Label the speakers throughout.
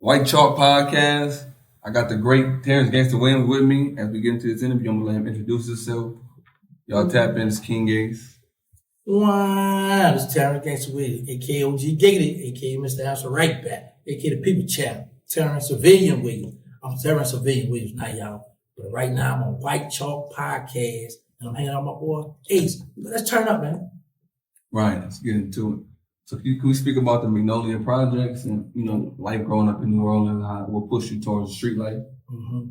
Speaker 1: White Chalk Podcast. I got the great Terrance Gangsta Williams with me. As we get into this interview, I'm going to let him introduce himself. Y'all tap in, it's King Gates.
Speaker 2: Wow, this is Terrance Gangsta Williams, a.k.a. OG Giggity, a.k.a. Mr. Answer Right Back, a.k.a. the People Champ, Terrance Williams. I'm Terrance Williams, not y'all. But right now, I'm on White Chalk Podcast, and I'm hanging out with my boy Ace. Let's turn up, man.
Speaker 1: Right, let's get into it. So can we speak about the Magnolia projects and, life growing up in New Orleans, how it will push you towards the street life?
Speaker 2: Mm-hmm.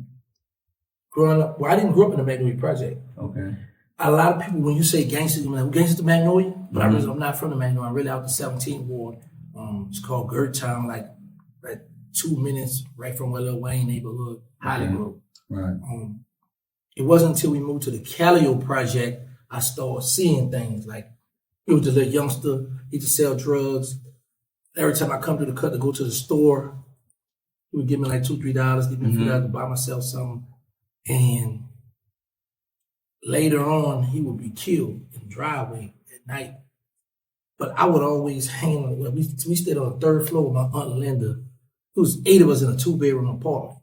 Speaker 2: Growing up, I didn't grow up in the Magnolia Project.
Speaker 1: Okay.
Speaker 2: A lot of people, when you say gangster, you're like, gangster to Magnolia? But I'm not from the Magnolia. I'm really out the 17th Ward. It's called Town, like 2 minutes right from where Lil Wayne neighborhood, Hollywood.
Speaker 1: Right.
Speaker 2: It wasn't until we moved to the Callio Project I started seeing things like he was a little youngster. He used to sell drugs. Every time I come to the cut to go to the store, he would give me like $2, $3, give me $3 to buy myself something. And later on, he would be killed in the driveway at night. But I would always hang on. We stayed on the third floor with my Aunt Linda. It was 8 of us in a 2-bedroom apartment.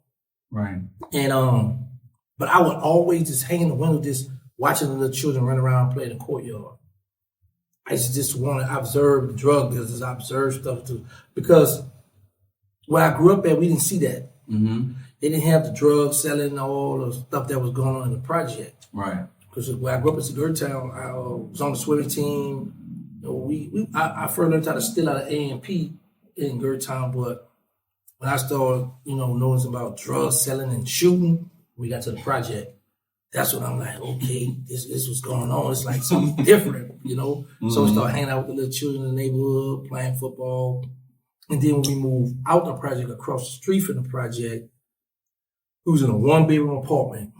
Speaker 1: Right.
Speaker 2: And but I would always just hang in the window, just watching the little children run around and play in the courtyard. I used to just want to observe the drug business, observe stuff too. Because where I grew up at, we didn't see that.
Speaker 1: Mm-hmm.
Speaker 2: They didn't have the drugs selling, all the stuff that was going on in the project.
Speaker 1: Right.
Speaker 2: Because where I grew up in Town, I was on the swimming team. I first learned how to steal out of A&P in Town, but when I started, knowing about drugs selling and shooting, we got to the project. That's when I'm like, okay, this was going on. It's like something different, Mm-hmm. So we started hanging out with the little children in the neighborhood, playing football. And then when we moved out the project, across the street from the project, we was in a 1-bedroom apartment.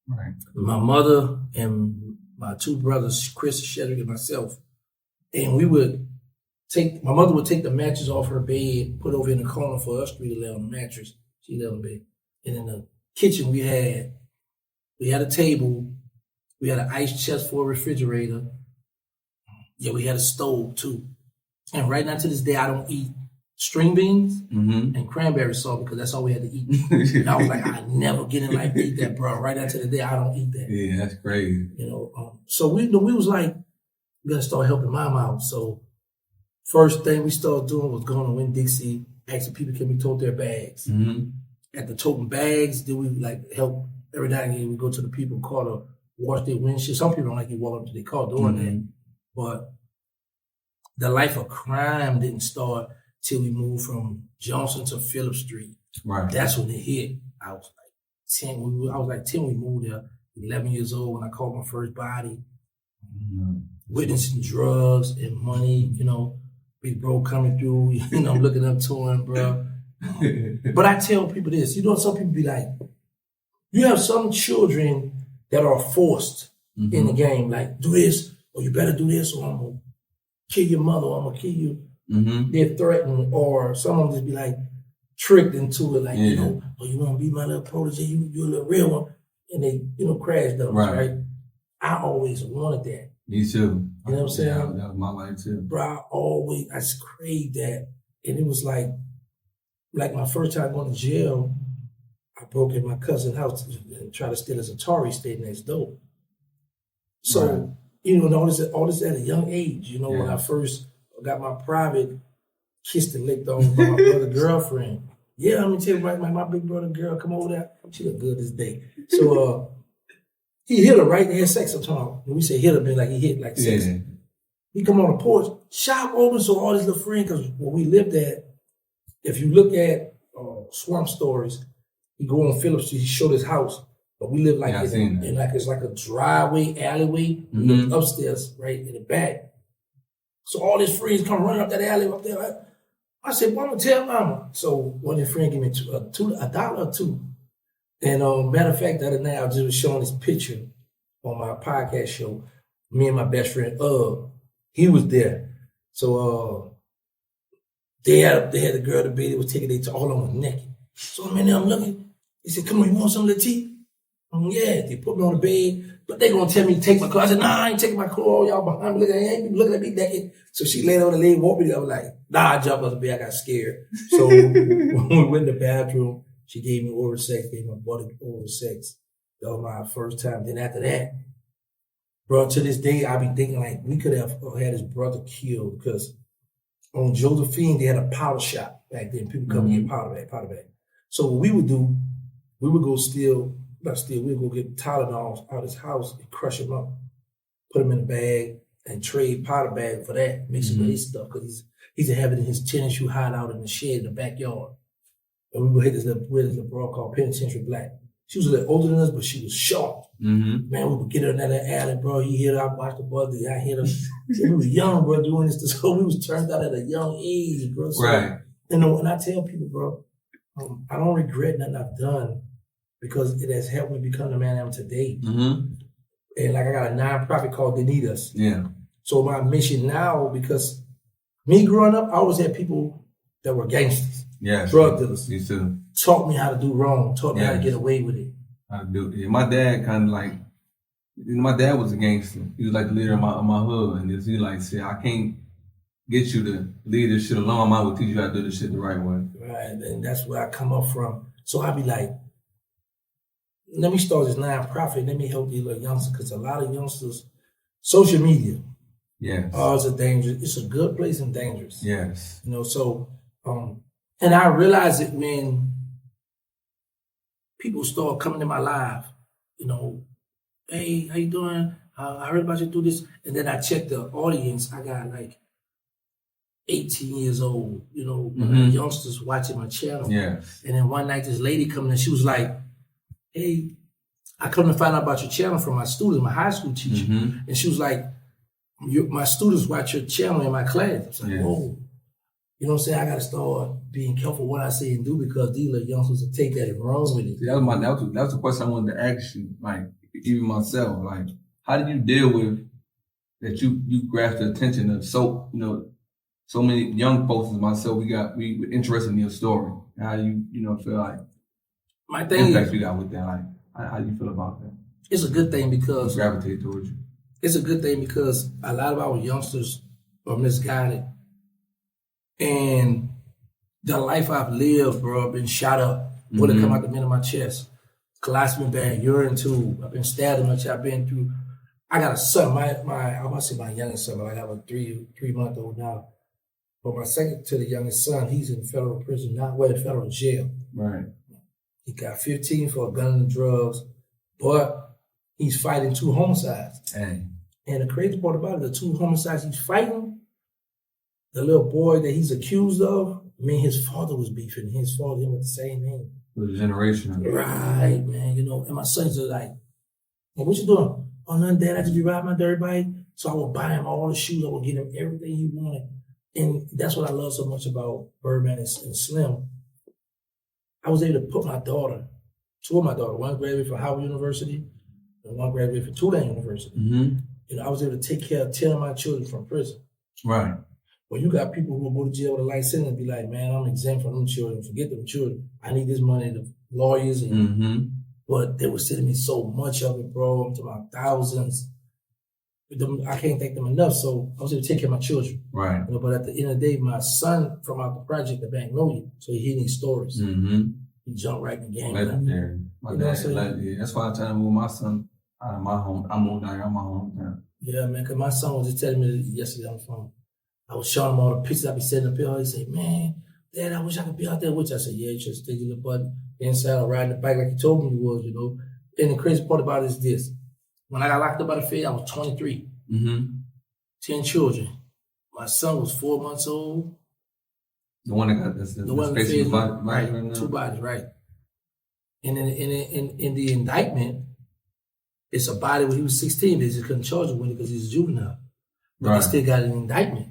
Speaker 1: Right.
Speaker 2: My mother and my 2 brothers, Chris and Shedrick, and myself. And my mother would take the mattress off her bed, put it over in the corner for us three to lay on the mattress. She lay on the bed. And in the kitchen we had a table, we had an ice chest for a refrigerator. Yeah, we had a stove too. And right now to this day, I don't eat string beans and cranberry sauce because that's all we had to eat. And I was like, I never get in life to eat that, bro. Right now to the day, I don't eat that.
Speaker 1: Yeah, that's crazy.
Speaker 2: So we was like, we gotta start helping mom out. So first thing we started doing was going to Winn-Dixie, asking people can we tote their bags.
Speaker 1: Mm-hmm.
Speaker 2: At the toting bags, then we help every now and then we go to the people car to wash their windshield. Some people don't like you walk up to their car doing that. But the life of crime didn't start till we moved from Johnson to Phillip Street.
Speaker 1: Right.
Speaker 2: That's when it hit. I was like 10. I was like 10 we moved there. 11 years old when I caught my first body. Witnessing drugs and money, big bro coming through, I'm looking up to him, bro. But I tell people this, some people be like, you have some children that are forced in the game, like do this, or you better do this, or I'm going to kill your mother, or I'm going to kill you. Mm-hmm. They're threatened, or some of them just be like tricked into it, like, oh, you want to be my little protege, you're a little real one, and they, crash dummies, right? I always wanted that.
Speaker 1: Me too.
Speaker 2: You know what I'm saying?
Speaker 1: Yeah, that was my life too.
Speaker 2: Bro, I just craved that. And it was like my first time going to jail, I broke in my cousin's house and tried to steal his Atari, stayed next door. So, all this at a young age, when I first got my private, kissed and licked on by my brother's girlfriend. Yeah, let me tell you, my big brother girl, come over there. She look good this day. So, he hit her, right? They had sex sometime. When we say hit her, mean like he hit like sex. Yeah. He come on the porch, shop open, so all his little friends, because where we lived at, if you look at Swamp Stories, he go on Phillip Street, he showed his house, but we live like it's like a driveway, alleyway, upstairs, right in the back. So all his friends come running up that alley up there. I said, well, I'm gonna tell mama. So one of his friends gave me $1 or $2. And matter of fact, the other night I was just showing this picture on my podcast show. Me and my best friend, he was there. So they had the girl to bed. They was taking it all on was naked. So I'm in there, I'm looking. He said, "Come on, you want some of the tea?" Yeah. They put me on the bed, but they gonna tell me to take my clothes. I said, "Nah, I ain't taking my clothes. Y'all behind me looking at me naked." So she laid on the leg, walked me. I was like, Nah, I jumped on the bed. I got scared. So when we went in the bathroom, she gave me oral sex, gave my buddy oral sex. That was my first time. Then after that, bro, to this day, I be thinking like we could have had his brother killed because on Josephine, they had a powder shop back then. People come and get powder bag. So what we would do, we would go we would go get Tylenols out of his house and crush him up, put him in a bag, and trade powder bag for that, mix it with his stuff, because he's having in his tennis shoe hideout in the shed in the backyard. And we would hit this little broad called Penitentiary Black. She was a little older than us, but she was sharp. Man, we would get her in that alley, bro. He hit her, I watched the brother, I hit her. We were young, bro, doing this. So we was turned out at a young age, bro. So,
Speaker 1: right.
Speaker 2: You know, and I tell people, bro, I don't regret nothing I've done because it has helped me become the man I am today. And like I got a nonprofit called They Need Us.
Speaker 1: Yeah.
Speaker 2: So my mission now, because me growing up, I always had people that were gangsters, drug dealers.
Speaker 1: Me too.
Speaker 2: Taught me how to do wrong, taught me how to get away with it.
Speaker 1: I do. Yeah, my dad kind of like, my dad was a gangster. He was like the leader of my hood. And he like said, I can't get you to lead this shit alone. I will teach you how to do this shit the right way.
Speaker 2: Right, and that's where I come up from. So I be like, let me start this nonprofit. Let me help these little youngsters, because a lot of youngsters, social media, it's a dangerous. It's a good place and dangerous.
Speaker 1: Yes.
Speaker 2: You know, so and I realize it when people start coming in my life. You know, hey, how you doing? I heard about you do this, and then I check the audience. I got like 18 years old. You know, youngsters watching my channel.
Speaker 1: Yes.
Speaker 2: And then one night, this lady coming in. She was like, hey, I come to find out about your channel from my students, my high school teacher. And she was like, my students watch your channel in my class. I was like, whoa. You know what I'm saying? I got to start being careful what I say and do, because these little youngsters will take that and run with it.
Speaker 1: See, that was the question I wanted to ask you. Like, even myself, like, how did you deal with that you grasped the attention of so many young folks as myself, we were interested in your story. And how you feel like
Speaker 2: my thing
Speaker 1: impact you got with that, like how do you feel about that?
Speaker 2: It's a good thing because
Speaker 1: gravitate towards you.
Speaker 2: It's a good thing because a lot of our youngsters are misguided. And the life I've lived, bro, I've been shot up. Bullet come out the middle of my chest. Colostomy bag, urine tube. I've been stabbed in my chest. I've been through. I got a son. I want to say my youngest son, but I have a 3-month-old now. But my second to the youngest son, he's in federal prison, not in federal jail.
Speaker 1: Right.
Speaker 2: He got 15 for a gun and drugs, but he's fighting 2 homicides.
Speaker 1: Dang.
Speaker 2: And the crazy part about it, the 2 homicides he's fighting, the little boy that he's accused of, me and his father was beefing. His father, him with the same name.
Speaker 1: With the generation.
Speaker 2: Right, man. You know, and my sons are like, hey, what you doing? Oh, nothing, Dad. I just be riding my dirt bike. So I would buy him all the shoes. I would get him everything he wanted. And that's what I love so much about Birdman and Slim. I was able to put two of my daughters, one graduated from Howard University and one graduated from Tulane University. You know, I was able to take care of 10 of my children from prison.
Speaker 1: Right.
Speaker 2: Well, you got people who will go to jail with a life sentence and be like, man, I'm exempt from them children. Forget them children. I need this money, the lawyers. And, but they were sending me so much of it, bro. I'm talking about thousands. I can't thank them enough. So I was able to take care of my children.
Speaker 1: Right.
Speaker 2: You know, but at the end of the day, my son from out the project, the Magnolia, so he hear these stories. He jumped right in the game.
Speaker 1: Legendary. My dad, that's why I try to move my son out of my home. I moved out of my hometown.
Speaker 2: Yeah, man, because my son was just telling me yesterday on the phone. I was showing him all the pictures I be sending up here. He said, man, Dad, I wish I could be out there with you. I said, yeah, you should stick your little button inside or riding the bike like you told me you was, you know. And the crazy part about it is this. When I got locked up by the Fed, I was 23. 10 children. My son was 4 months old.
Speaker 1: The one that got the one space
Speaker 2: right now. 2 bodies, right. And in the indictment, it's a body when he was 16. They just couldn't charge him with it because he's a juvenile. But they still got an indictment.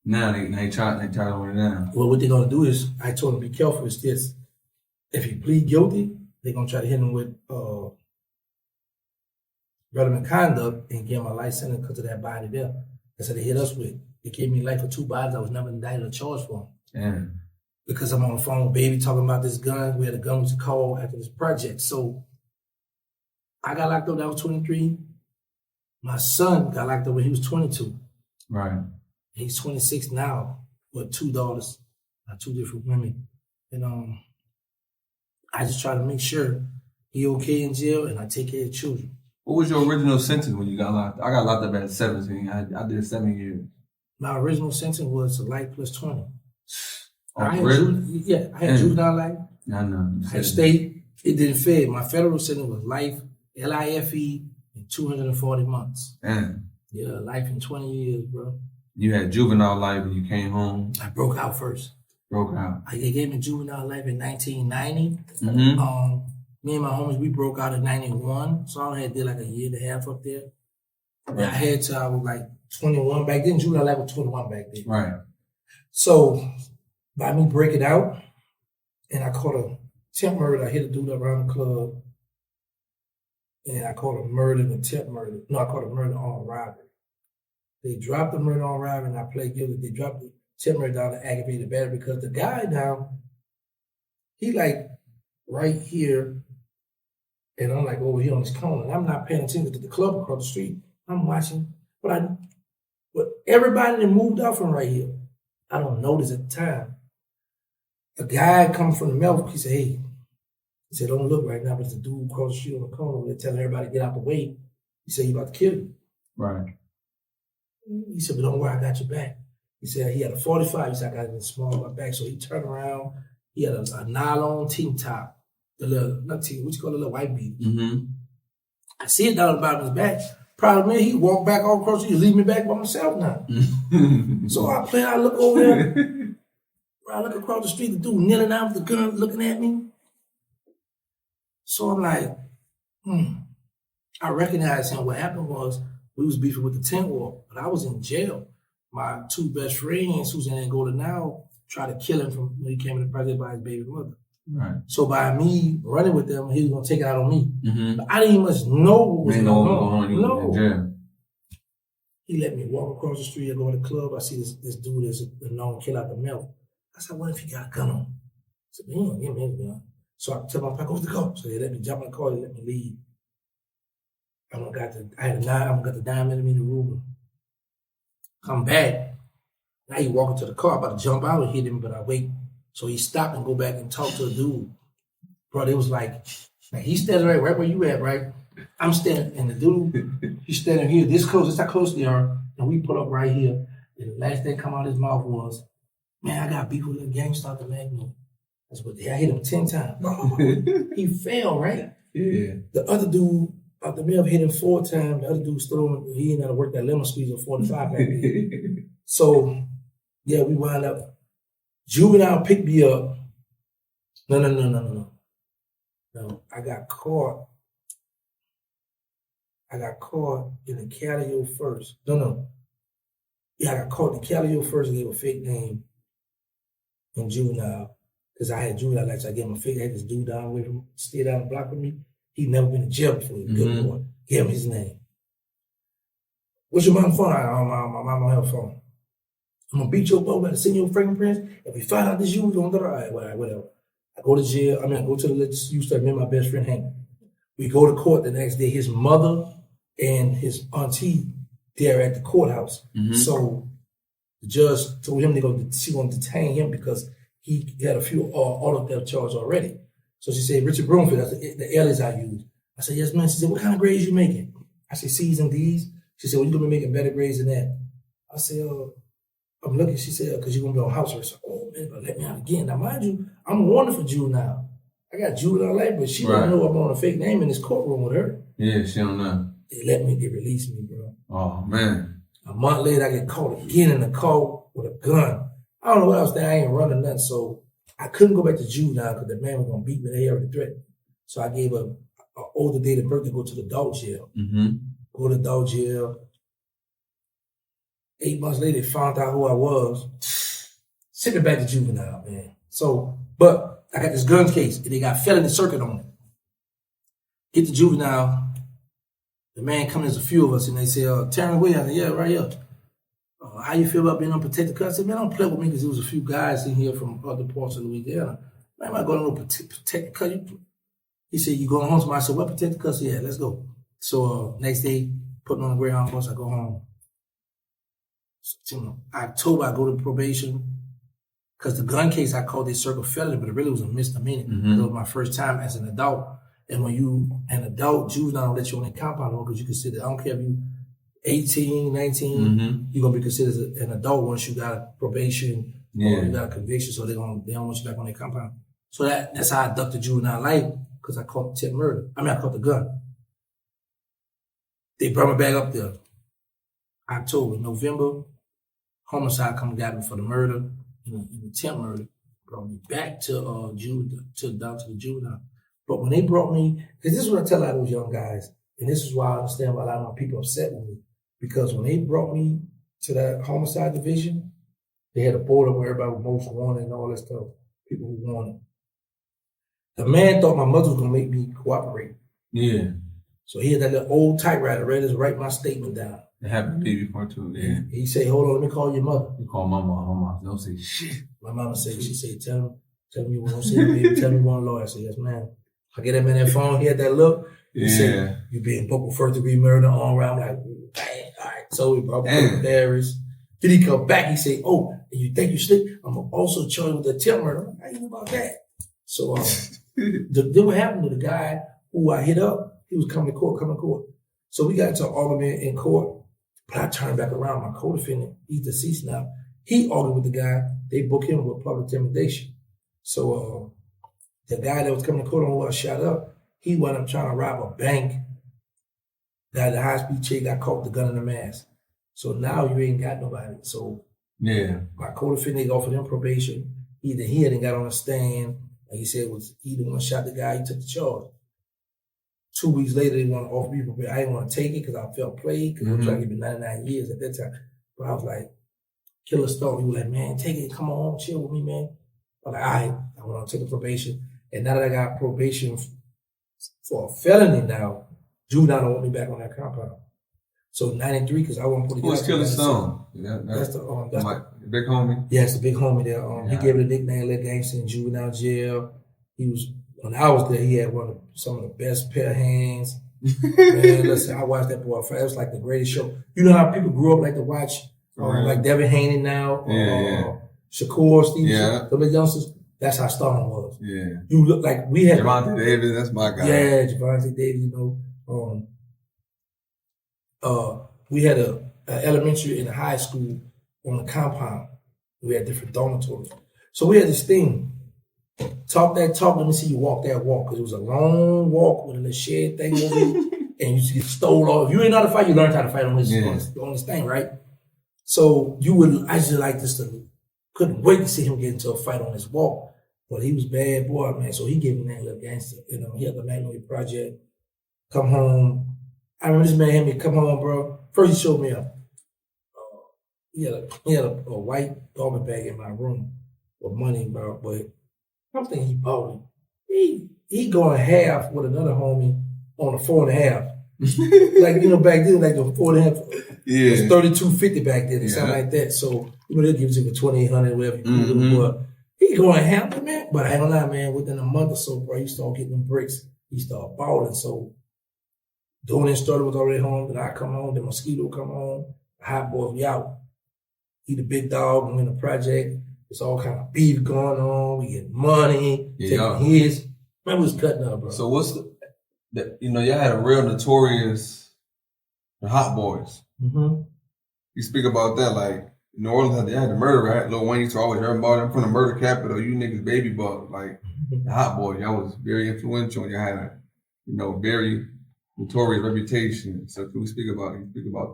Speaker 1: Now they try to hold it down.
Speaker 2: Well, what they're gonna do is, I told him be careful. Is this: if he plead guilty, they're gonna try to hit him with relevant conduct and give him a life sentence because of that body there. That's what they hit us with. They gave me life for 2 bodies. I was never indicted or charged for them.
Speaker 1: Damn.
Speaker 2: Because I'm on the phone with baby talking about this gun. We had a gun was called after this project. So I got locked up when I was 23. My son got locked up when he was 22.
Speaker 1: Right.
Speaker 2: He's 26 now. with 2 daughters, 2 different women. And I just try to make sure he okay in jail and I take care of children.
Speaker 1: What was your original sentence when you got locked? I got locked up at 17. I did 7 years.
Speaker 2: My original sentence was life plus 20.
Speaker 1: Oh,
Speaker 2: I had
Speaker 1: really?
Speaker 2: I had juvenile life.
Speaker 1: I know.
Speaker 2: I had state. It didn't fit. My federal sentence was life, LIFE, in 240 months.
Speaker 1: Damn.
Speaker 2: Yeah, life in 20 years, bro.
Speaker 1: You had juvenile life and you came home.
Speaker 2: I broke out first.
Speaker 1: Broke out.
Speaker 2: They gave me juvenile life in 1990.
Speaker 1: Mm-hmm.
Speaker 2: Me and my homies, we broke out in 91. So I did like a year and a half up there. Right. I had till I was like 21 back then. Juvenile life was 21 back then.
Speaker 1: Right.
Speaker 2: So by me breaking out, and I caught a attempt murder. I hit a dude around the club. And I caught a murder and attempt murder. No, I caught a murder on robbery. They dropped the murder on robbery and I played guilty. They dropped the attempt murder down to aggravated battery because the guy now, he like right here, and I'm like over here on this corner. And I'm not paying attention to the club across the street. I'm watching. But everybody that moved out from right here, I don't notice at the time. A guy coming from the Melville, he said, hey, he said, don't look right now, but it's the dude across the street on the corner. They're telling everybody to get out the way. He said, he's about to kill you.
Speaker 1: Right.
Speaker 2: He said, but don't worry, I got your back. He said he had a 45. He said, I got it small on my back. So he turned around. He had a nylon tank top. The little, not tank, what you call the little white beat.
Speaker 1: Mm-hmm.
Speaker 2: I see it down the bottom of his back. Problem is, he walked back all across the street, leave me back by myself now. So I look over there. I look across the street, the dude kneeling down with the gun looking at me. So I'm like, I recognized him. What happened was we was beefing with the tent wall, but I was in jail. My 2 best friends, who's in Angola now, tried to kill him from when he came in the project by his baby mother. Right. So by me running with them, he was gonna take it out on me. Mm-hmm. But I didn't even much know what was going on. No. He let me walk across the street. I go to the club. I see this dude that's a known killer out the mouth. I said, what if he got a gun on? I said, man, give me his gun. So I tell my pack, go to the car. So they let me jump in the car. They let me leave. I got the 9mm Ruger. Come back. Now he walking to the car, about to jump out and hit him, but I wait. So he stopped and go back and talk to a dude. Bro, it was like he's standing right where you at, right? I'm standing, and the dude, he's standing here, this close, that's how close they are, and we put up right here. And the last thing come out of his mouth was, man, I got beef with Lil Gangsta out the Magnum. That's what I hit him 10 times. He fell, right? Yeah. The other dude out the mill hit him 4 times. The other dude still, he ain't got to work that lemon squeeze of 45 back then. So, yeah, we wound up. Juvenile picked me up. No. I got caught in the Calio first. No. Yeah, I got caught in the Calio first and gave a fake name in juvenile. Because I had juvenile lights. I gave him a fake. I had this dude down away from stay down the block with me. He'd never been to jail before. He was a good boy. Gave him his name. What's your mom's phone? My mama have a phone. I'm gonna beat your butt, better send your fingerprints. If we find out this you, we're gonna all right, whatever. I go to jail, I go to the legislature, me and my best friend Hank. We go to court the next day. His mother and his auntie there at the courthouse. Mm-hmm. So the judge told him she gonna detain him because he had a few auto theft charges already. So she said, Richard Broomfield, that's the alias I use. I said, yes, man. She said, what kind of grades you making? I said, C's and D's. She said, well, you're gonna be making better grades than that. I said, I'm looking, she said, because you're going to be on house arrest. Oh, man, but let me out again. Now, mind you, I'm wanted for juvenile. I got juvenile life, but she don't know I'm on a fake name in this courtroom with her.
Speaker 1: Yeah, she don't know.
Speaker 2: They released me, bro.
Speaker 1: Oh, man.
Speaker 2: A month later, I get caught again in the car with a gun. I don't know what else there. I ain't running nothing, so I couldn't go back to juvenile because the man was going to beat me. They already threatened. So I gave an older date of birth to go to the adult jail. Mm-hmm. Go to adult jail. 8 months later, they found out who I was. Sent me back to juvenile, man. So, but I got this gun case, and they got felony circuit on it. Get to juvenile. The man comes, there's a few of us, and they say, Terrance Williams. I said, yeah, right here. How you feel about being unprotected? I said, man, don't play with me because there was a few guys in here from other parts of Louisiana. Man, am I going to no protected custody? He said, you going home tomorrow? I said, what protected custody? Yeah, let's go. So next day, putting on the Greyhound bus, I go home. So, October, I go to probation. Because the gun case, I called it circle felony, but it really was a misdemeanor.
Speaker 1: Mhm.
Speaker 2: It was my first time as an adult. And when you, an adult, juvenile don't let you on the compound because you consider, I don't care if you 18, 19, you're gonna be considered an adult once you got probation or you got a conviction, so they don't want you back on their compound. So that's how I ducked the juvenile life, because I caught the murder. I caught the gun. They brought me back up there. October, November, homicide come got me for the murder and the attempt murder. Brought me back to down to the juvenile. But when they brought me, because this is what I tell a lot of those young guys, and this is why I understand why a lot of my people are upset with me. Because when they brought me to that homicide division, they had a board up where everybody was most wanted and all that stuff, people who wanted. The man thought my mother was gonna make me cooperate.
Speaker 1: Yeah.
Speaker 2: So he had that little old typewriter ready to write my statement down.
Speaker 1: It happened to me before too, yeah.
Speaker 2: He said, hold on, let me call your mother.
Speaker 1: You call my mom, don't say shit.
Speaker 2: My mama said, she said, tell me you want to see me, tell me you want a lawyer. I said, yes, ma'am. I get that man that phone, he had that look. He said, you being booked with first degree murder on around. I'm like, dang, all right. So he brought me to Paris. Then he come back, he said, oh, and you think you slick? I'm also charged with the attempt murder. I'm like, how you know about that? So then what happened to the guy who I hit up, he was coming to court. So we got into an argument in court, but I turned back around. My co-defendant, he's deceased now. He argued with the guy. They booked him with public intimidation. So the guy that was coming to court on who I shot up, he wound up trying to rob a bank. That the high-speed chick got caught with the gun in the mask. So now you ain't got nobody. So my co-defendant offered him probation. He hadn't got on the stand. And he said it was he the one shot the guy, he took the charge. 2 weeks later, they want to offer me probation. I didn't want to take it because I felt played, because I was trying to give me 99 years at that time. But I was like, killer stone. He was like, man, take it. Come on, chill with me, man. I'm like, all right. I went on to the probation. And now that I got probation for a felony now, juvenile don't want me back on that compound. So 93, because I want to put it.
Speaker 1: Who's Killer Stone?
Speaker 2: That's the
Speaker 1: big homie?
Speaker 2: Yeah, it's the big homie there. He gave it a nickname, Lil Gangsta in juvenile jail. He was, when I was there, he had some of the best pair of hands. Man, listen, I watched that boy fight. It was like the greatest show. You know how people grew up like to watch, like Devin Haney now, Shakur Stevenson, the big youngsters. That's how Stone was. Yeah. You look like we had
Speaker 1: Javante Davis, that's my guy.
Speaker 2: Yeah, Javante Davis, you know. We had a elementary and a high school on the compound. We had different dormitories. So we had this thing. Talk that talk, let me see you walk that walk. Because it was a long walk with a little shed thing over it. And you just get stole off. If you ain't know how to fight, you learned how to fight on this thing, right? So I just like this to, couldn't wait to see him get into a fight on this walk. But he was bad boy, man. So he gave me that little gangster. You know, he had the Magnolia Project. Come home. I remember this man had me come home, bro. First he showed me he had a white garbage bag in my room with money, bro. But I'm thinking he bought it. He going half with another homie on a 4.5. Like, you know, back then, like the 4.5 it was 3250 back then, or something like that. So, you know, they'll give you for 2800, whatever you do. But he going half, man. But I ain't gonna lie, man, within a month or so, bro, he started getting them bricks. He started balling. So doing it started was already home. Then I come home, then Mosquito come home. The hot boys, we out. He the big dog, I'm in the project. It's all kind of beef going on. We get money, taking his. Man, we was cutting up, bro.
Speaker 1: So what's you know, y'all had a real notorious, the Hot Boys. You speak about that, like, New Orleans, they had the murder, right? Lil Wayne used to always hear about them from the murder capital. You niggas baby buck, like, the Hot Boys. Y'all was very influential. Y'all had a, you know, very notorious reputation. So can we speak about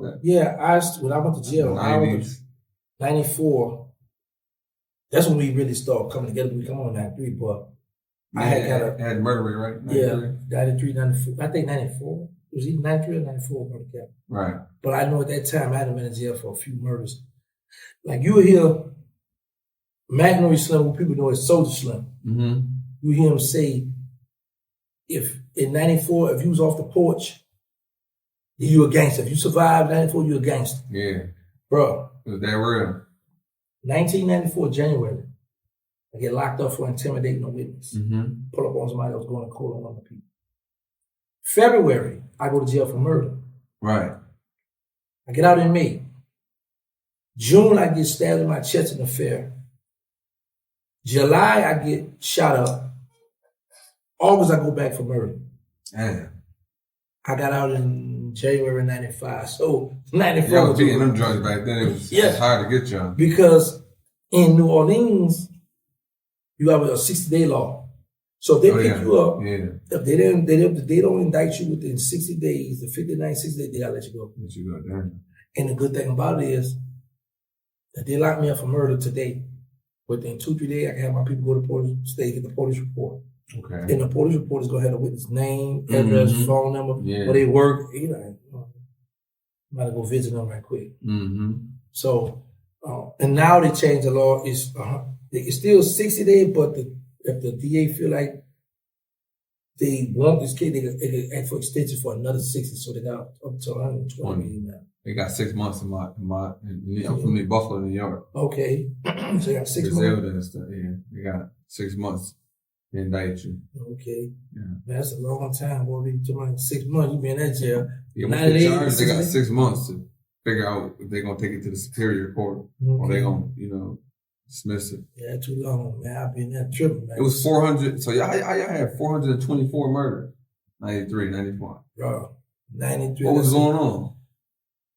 Speaker 1: that?
Speaker 2: Yeah, when I went to jail, I was 94. That's when we really started coming together. We come on 93, but I
Speaker 1: had murder rate, right?
Speaker 2: 93? Yeah, 93, 94. I think 94. It was either 93 or 94 murder cap.
Speaker 1: Right.
Speaker 2: But I know at that time I hadn't been in jail for a few murders. Like you would hear Magnolia Slim, what people know as Soldier Slim. You hear him say, if in 94, if you was off the porch, you a gangster. If you survived 94, you a gangster.
Speaker 1: Yeah.
Speaker 2: Bro.
Speaker 1: It was that real.
Speaker 2: 1994, January, I get locked up for intimidating a witness. Pull up on somebody that was going to court on other people. February, I go to jail for murder.
Speaker 1: Right.
Speaker 2: I get out in May. June, I get stabbed in my chest in the fair. July, I get shot up. August, I go back for murder.
Speaker 1: Damn.
Speaker 2: I got out in January 95. So 94
Speaker 1: Y'all
Speaker 2: was
Speaker 1: beating them drugs back then. It was,
Speaker 2: Yeah.
Speaker 1: it's hard to get y'all.
Speaker 2: because in New Orleans, you have a 60-day law. So if they pick you up, if they don't indict you within 60 days, the 59, 60 days, they gotta let you go.
Speaker 1: Let you go, damn.
Speaker 2: And the good thing about it is that they lock me up for murder today. Within 2-3 days, I can have my people go to police state, get the police report.
Speaker 1: Okay.
Speaker 2: And the police report is gonna have the witness name, address, phone number, where they work. You know, I'm about to go visit them right quick. So, and now they changed the law. It's still 60 days, but if the DA feel like they want this kid, they can ask for extension for another 60. So they got up to 120 now.
Speaker 1: They got 6 months I'm from Buffalo, New York.
Speaker 2: Okay. So they got 6
Speaker 1: Griselda
Speaker 2: months.
Speaker 1: and stuff. Yeah, they got 6 months to indict you.
Speaker 2: Okay.
Speaker 1: Yeah.
Speaker 2: Man, that's a long time, boy. You talking about 6 months, you be in that jail.
Speaker 1: Yeah, when they charge, they got 6 months to figure out if they're gonna take it to the superior court or they're gonna, dismiss it.
Speaker 2: Yeah, too long, man. I've been that tripping, man.
Speaker 1: It was 400. So y'all had 424 murder, 93, 94.
Speaker 2: Bro, 93.
Speaker 1: What was going on?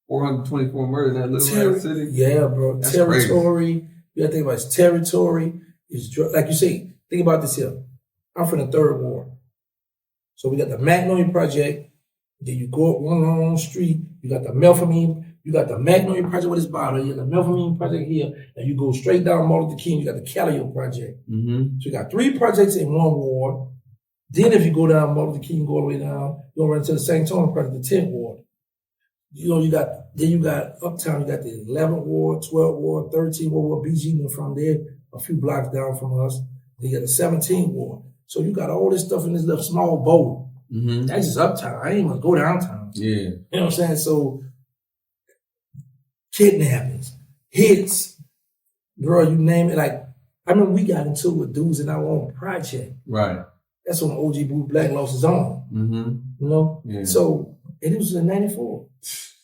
Speaker 1: 424 murder in that little city?
Speaker 2: Yeah, bro.
Speaker 1: That's
Speaker 2: territory.
Speaker 1: Crazy.
Speaker 2: You gotta think about it's territory. It's like you say, think about this here. I'm from the third ward. So we got the Magnolia Project. Then you go up one street, you got the Melpomene, you got the Magnolia Project with its bottom, you got the Melpomene Project here, and you go straight down Martin Luther King, you got the Callio Project. So you got 3 projects in one ward. Then if you go down Martin Luther King, go all the way down, you go right into the St. Thomas Project, the 10th ward. You got uptown, you got the 11th ward, 12th ward, 13th ward, BG went from there, a few blocks down from us. Then you got the 17th ward. So you got all this stuff in this little small bowl. That's just uptown. I ain't gonna go downtown.
Speaker 1: Yeah.
Speaker 2: You know what I'm saying? So kidnappings, hits, bro, you name it. Like, I remember we got into it with dudes in our own project.
Speaker 1: Right.
Speaker 2: That's when OG Blue Black lost his own. You know?
Speaker 1: Yeah.
Speaker 2: So, and it was in 94.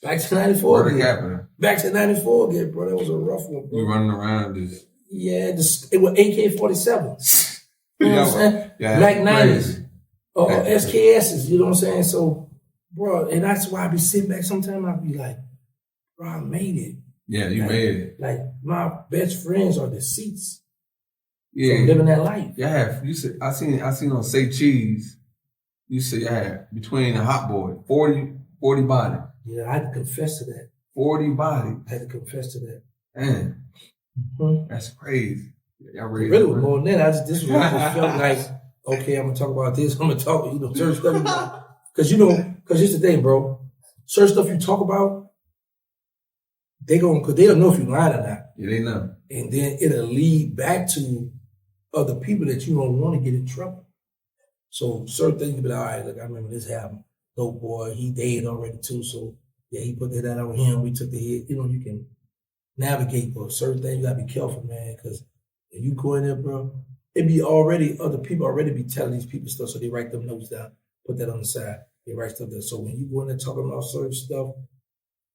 Speaker 2: Back to 94 again. Back to 94 again, bro. That was a rough one, bro.
Speaker 1: You running around just...
Speaker 2: Yeah, it was AK-47s. You know what I'm saying?
Speaker 1: Yeah,
Speaker 2: Black 90s. SKSs, you know what I'm saying? So, bro, and that's why I be sitting back sometimes, I be like, bro, I made it.
Speaker 1: Yeah, you made it.
Speaker 2: Like, my best friends are deceased.
Speaker 1: Yeah.
Speaker 2: From living that life.
Speaker 1: Yeah, you said, I seen on Say Cheese, you said, between the hot boy, 40 body.
Speaker 2: Yeah, I had to confess to that.
Speaker 1: 40 body.
Speaker 2: I had to confess to that.
Speaker 1: Man, that's crazy. Y'all
Speaker 2: really was more than that. This was I just felt like, okay, I'm gonna talk about this. I'm gonna talk, certain stuff. Because here's the thing, bro. Certain stuff you talk about, because they'll know if you're lying or not.
Speaker 1: Yeah, they know.
Speaker 2: And then it'll lead back to other people that you don't want to get in trouble. So certain things you be like, all right, look, I remember this happened. Dope boy, he dead already too. So yeah, he put that out on him. We took the hit. You can navigate, but certain things you gotta be careful, man, because if you go in there, bro, other people already be telling these people stuff, so they write them notes down, put that on the side. They write stuff there. So when you go in there talking about certain stuff,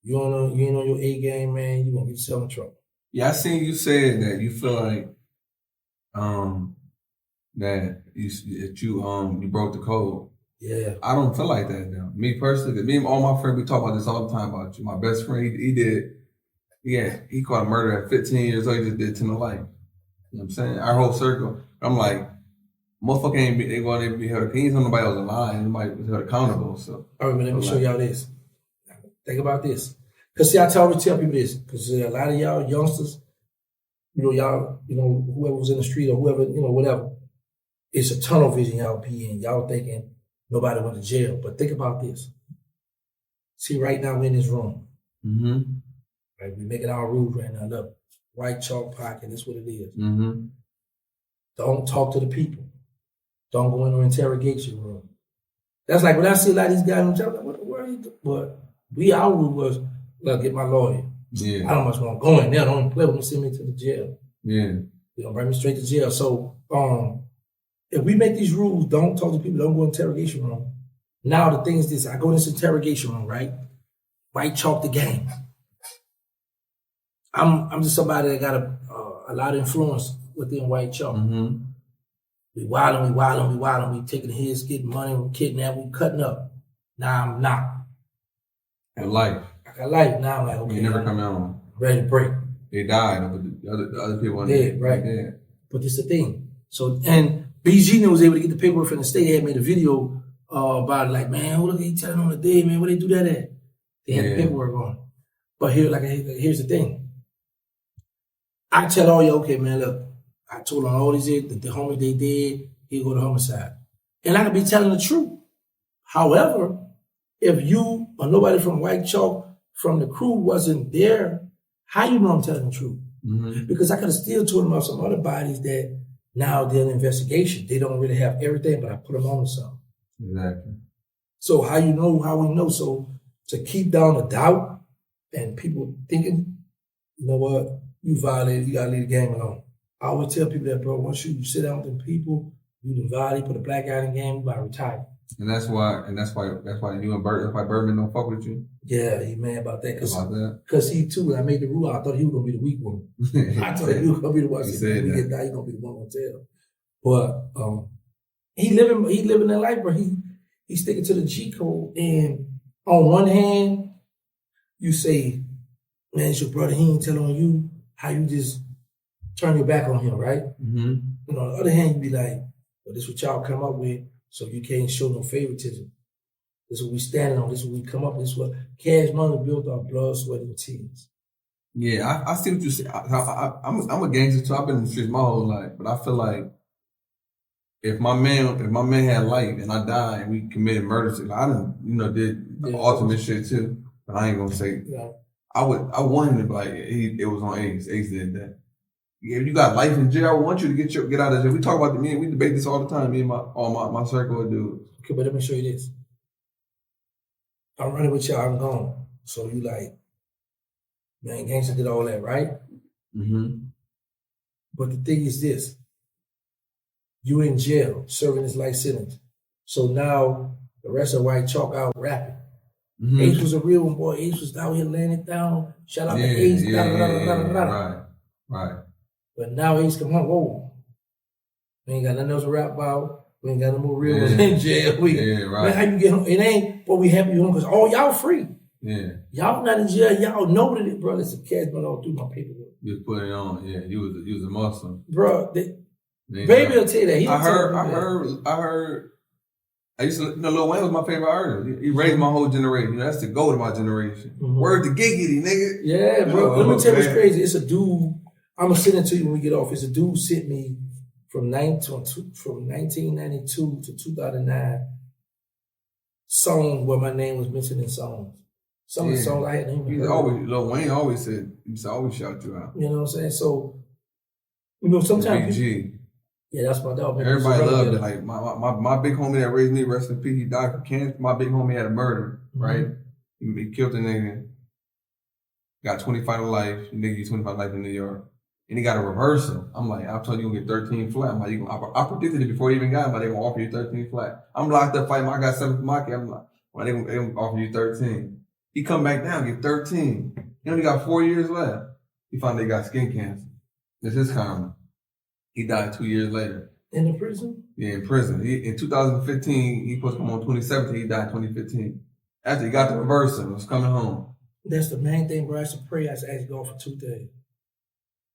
Speaker 2: you ain't on your A game, man, you're gonna get yourself in trouble.
Speaker 1: Yeah, I seen you said that you feel like that you broke the code.
Speaker 2: Yeah.
Speaker 1: I don't feel like that now. Me personally, me and all my friends, we talk about this all the time about you. My best friend, he caught a murder at 15 years old, he just did 10 to life. You know what I'm saying? Our whole circle. I'm like, motherfucker they going to be held. He ain't nobody else alive. Nobody was held accountable. So,
Speaker 2: all right, man, let me show y'all this. Think about this. Because see, I always tell people this. Because a lot of y'all youngsters, y'all, whoever was in the street or whoever, whatever, it's a tunnel vision y'all be in. Y'all thinking nobody went to jail. But think about this. See, right now we're in this room. Right, we making our rules right now. Look, white chalk pocket, that's what it is. Don't talk to the people. Don't go in an interrogation room. That's like when I see a lot of these guys, I'm like, what are you doing? But our rule was, look, get my lawyer.
Speaker 1: Yeah.
Speaker 2: I don't much want to go in there. Don't even play with me, send me to the jail.
Speaker 1: Yeah.
Speaker 2: Bring me straight to jail. So if we make these rules, don't talk to people, don't go in interrogation room. Now the thing is this, I go in this interrogation room, right? White chalk the game. I'm just somebody that got a lot of influence within White Chalk.
Speaker 1: Mm-hmm.
Speaker 2: We wilding, we taking hits, getting money, we kidnapping, we cutting up. Now I'm not.
Speaker 1: Your life.
Speaker 2: I got life. Now I'm like, okay.
Speaker 1: You never come out.
Speaker 2: Ready to break.
Speaker 1: They died, but the other people
Speaker 2: dead, right?
Speaker 1: Dead.
Speaker 2: But this is the thing. So, and BG was able to get the paperwork from the state. They had made a video about it, like, man, who look at you telling on the day, man, where they do that at? They had the paperwork on. But here's the thing. I tell all you, okay, man, look, I told on all these the homie they did, he'll go to homicide. And I could be telling the truth. However, if you or nobody from White Chalk, from the crew wasn't there, how you know I'm telling the truth?
Speaker 1: Mm-hmm.
Speaker 2: Because I could have still told them about some other bodies that now they're in investigation. They don't really have everything, but I put them on to something.
Speaker 1: Exactly.
Speaker 2: So how we know? So to keep down the doubt and people thinking, you know what, you violated, you gotta leave the game alone. I always tell people that, bro, once you sit down with them people, you done violated, put a black guy in the game, you gotta retire.
Speaker 1: And that's why you and Bird, that's why Birdman don't fuck with you.
Speaker 2: Yeah, he mad about that. Cause he too, when I made the rule, I thought he was gonna be the weak one. I thought he was gonna be the one. He said that. He gonna be the one gonna tell. But he living that life, bro. He sticking to the G code. And on one hand, you say, man, it's your brother, he ain't telling on you, how you just turn your back on him, right?
Speaker 1: Mm-hmm.
Speaker 2: And on the other hand, you be like, well, this is what y'all come up with, so you can't show no favoritism. This is what we standing on. This is what we come up with. This is what Cash Money built our blood, sweat, and tears.
Speaker 1: Yeah, I see what you say. I'm a gangster too. I've been in the streets my whole life, but I feel like if my man had life and I died and we committed murder, I done did the ultimate shit too. But I ain't gonna say. Yeah. I want him to be like it was on Ace. Ace did that. Yeah, you got life in jail. I want you to get out of jail. We talk about we debate this all the time. Me and my circle of dudes.
Speaker 2: Okay, but let me show you this. I'm running with y'all. I'm gone. So you like, man, gangster did all that, right?
Speaker 1: Mm-hmm.
Speaker 2: But the thing is this. You in jail, serving this life sentence. So now the rest of White Chalk out rapping. Mm-hmm. Ace was a real one, boy. Ace was out here laying it down. Shout out to Ace.
Speaker 1: Right.
Speaker 2: But now Ace come home, whoa. We ain't got nothing else to rap about. We ain't got no more real ones in jail. Man, how you get home? It ain't, but we happy you home because all y'all free.
Speaker 1: Yeah.
Speaker 2: Y'all not in jail. Y'all know that it, bro. It's a Cash Money all through my paperwork.
Speaker 1: You was putting it on. Yeah, you was a muscle.
Speaker 2: Bro, Baby will tell you that.
Speaker 1: I heard. I used to, Lil Wayne was my favorite artist. He raised my whole generation. That's the goal of my generation. Mm-hmm. Word to giggity, nigga.
Speaker 2: Yeah, bro. Let me tell you what's crazy. It's a dude. I'm gonna send it to you when we get off. It's a dude sent me from 1992 to 2009 songs where my name was mentioned in songs. Some of the songs I hadn't even heard.
Speaker 1: Lil Wayne always said, he used to always shout you out.
Speaker 2: You know what I'm saying? So, sometimes
Speaker 1: BG.
Speaker 2: Yeah, that's my dog.
Speaker 1: Everybody loved it. Like my big homie that raised me, rest in peace, he died from cancer. My big homie had a murder, right? He killed a nigga. Got 25 to life. The nigga get 25 to life in New York. And he got a reversal. I'm like, I told you you're gonna get 13 flat. I'm like, I predicted it before he even got him, but they gonna offer you 13 flat. I'm locked up fighting. I got 7 for my kid. I'm like, well, they gonna offer you 13. He come back down, get 13. He only got 4 years left. He found they got skin cancer. That's his karma. He died 2 years later.
Speaker 2: In the prison?
Speaker 1: Yeah, in prison. In 2015, he supposed to come on 2017. He died 2015. After he got the reversal, was coming home.
Speaker 2: That's the main thing, bro. I should pray. I should ask God for 2 things.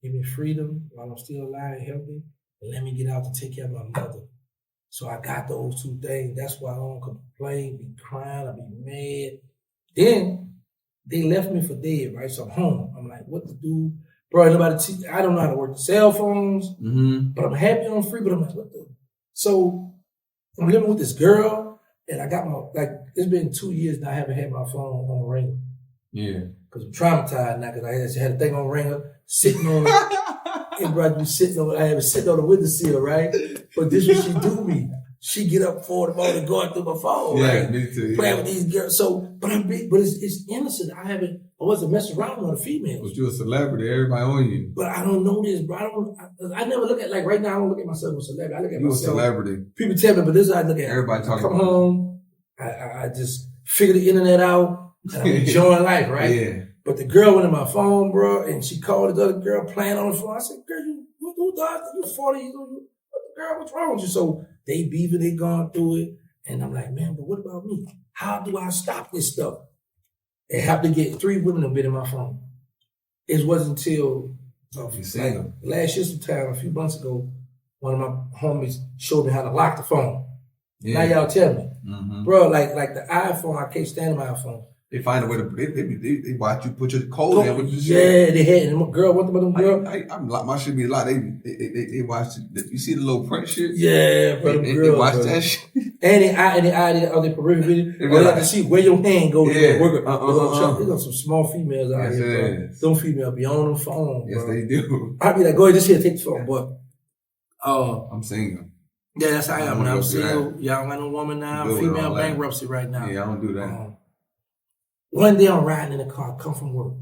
Speaker 2: Give me freedom while I'm still alive and healthy, and let me get out to take care of my mother. So I got those 2 things. That's why I don't complain, be crying, I be mad. Then they left me for dead, right? So I'm home. I'm like, what to do? Bro, I don't know how to work the cell phones, but I'm happy I'm free, but I'm like, what the? So I'm living with this girl, and I got it's been 2 years now I haven't had my phone on ringer.
Speaker 1: Yeah.
Speaker 2: Because I'm traumatized now, because I had a thing on ringer, sitting on it, and bro, I have it sitting on the windowsill, right? But this is what she do to me. She get up 4 in the morning going through my phone, right?
Speaker 1: Yeah, me too.
Speaker 2: Playing with these girls. So, but it's innocent. I wasn't messing around with the females.
Speaker 1: But you a celebrity, everybody on you.
Speaker 2: But I don't know this, bro. I never look at, like right now, I don't look at myself as a celebrity. I look at myself.
Speaker 1: You a celebrity.
Speaker 2: People tell me, but this is how I look at it.
Speaker 1: Everybody talking about
Speaker 2: it. I come home, I just figure the internet out, and I'm enjoying life, right?
Speaker 1: Yeah.
Speaker 2: But the girl went in my phone, bro, and she called the other girl playing on the phone. I said, girl, who you, dog. You 40, girl, what's wrong with you? So they beefing, they going through it. And I'm like, man, but what about me? How do I stop this stuff? It happened to get 3 women have been in my phone. It wasn't until last year sometime, a few months ago, one of my homies showed me how to lock the phone. Yeah. Now y'all tell me. Bro, like the iPhone, I can't stand my iPhone.
Speaker 1: They find a way to, they watch you put your code in.
Speaker 2: They had, and my girl, what about them girl?
Speaker 1: My shit be a lot. They watch, you see the little print shit?
Speaker 2: Yeah, bro,
Speaker 1: they watch that shit.
Speaker 2: And they peripheral video. They like to see where your hand goes.
Speaker 1: Yeah.
Speaker 2: There's some small females out here, bro. Them females be on the phone, bro.
Speaker 1: Yes, they do.
Speaker 2: I be like, go ahead, just here, take the phone, but.
Speaker 1: I'm single.
Speaker 2: Yeah, that's how I am. I'm single. Y'all got no woman now. I'm female bankruptcy right now.
Speaker 1: Yeah, I don't do that.
Speaker 2: One day I'm riding in the car, come from work,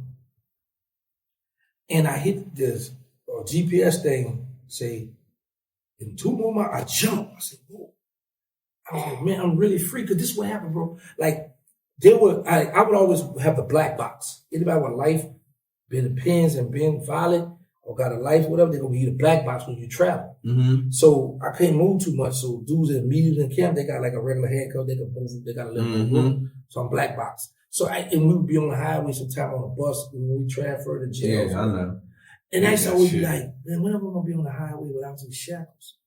Speaker 2: and I hit this GPS thing, say, in 2 more miles, I jump. I said, whoa. I was like, man, I'm really free, because this is what happened, bro. Like, I would always have the black box. Anybody with life, been in pins and been violent, or got a life, whatever, they're going to give you the black box when you travel. So I couldn't move too much. So dudes in immediately in camp, they got like a regular handcuff, they can move, they got a little room. So I'm black box. So and we would be on the highway sometime on a bus when we transfer to jail.
Speaker 1: Yeah, I know.
Speaker 2: And I used to always be like, man, when am I going to be on the highway without these shackles?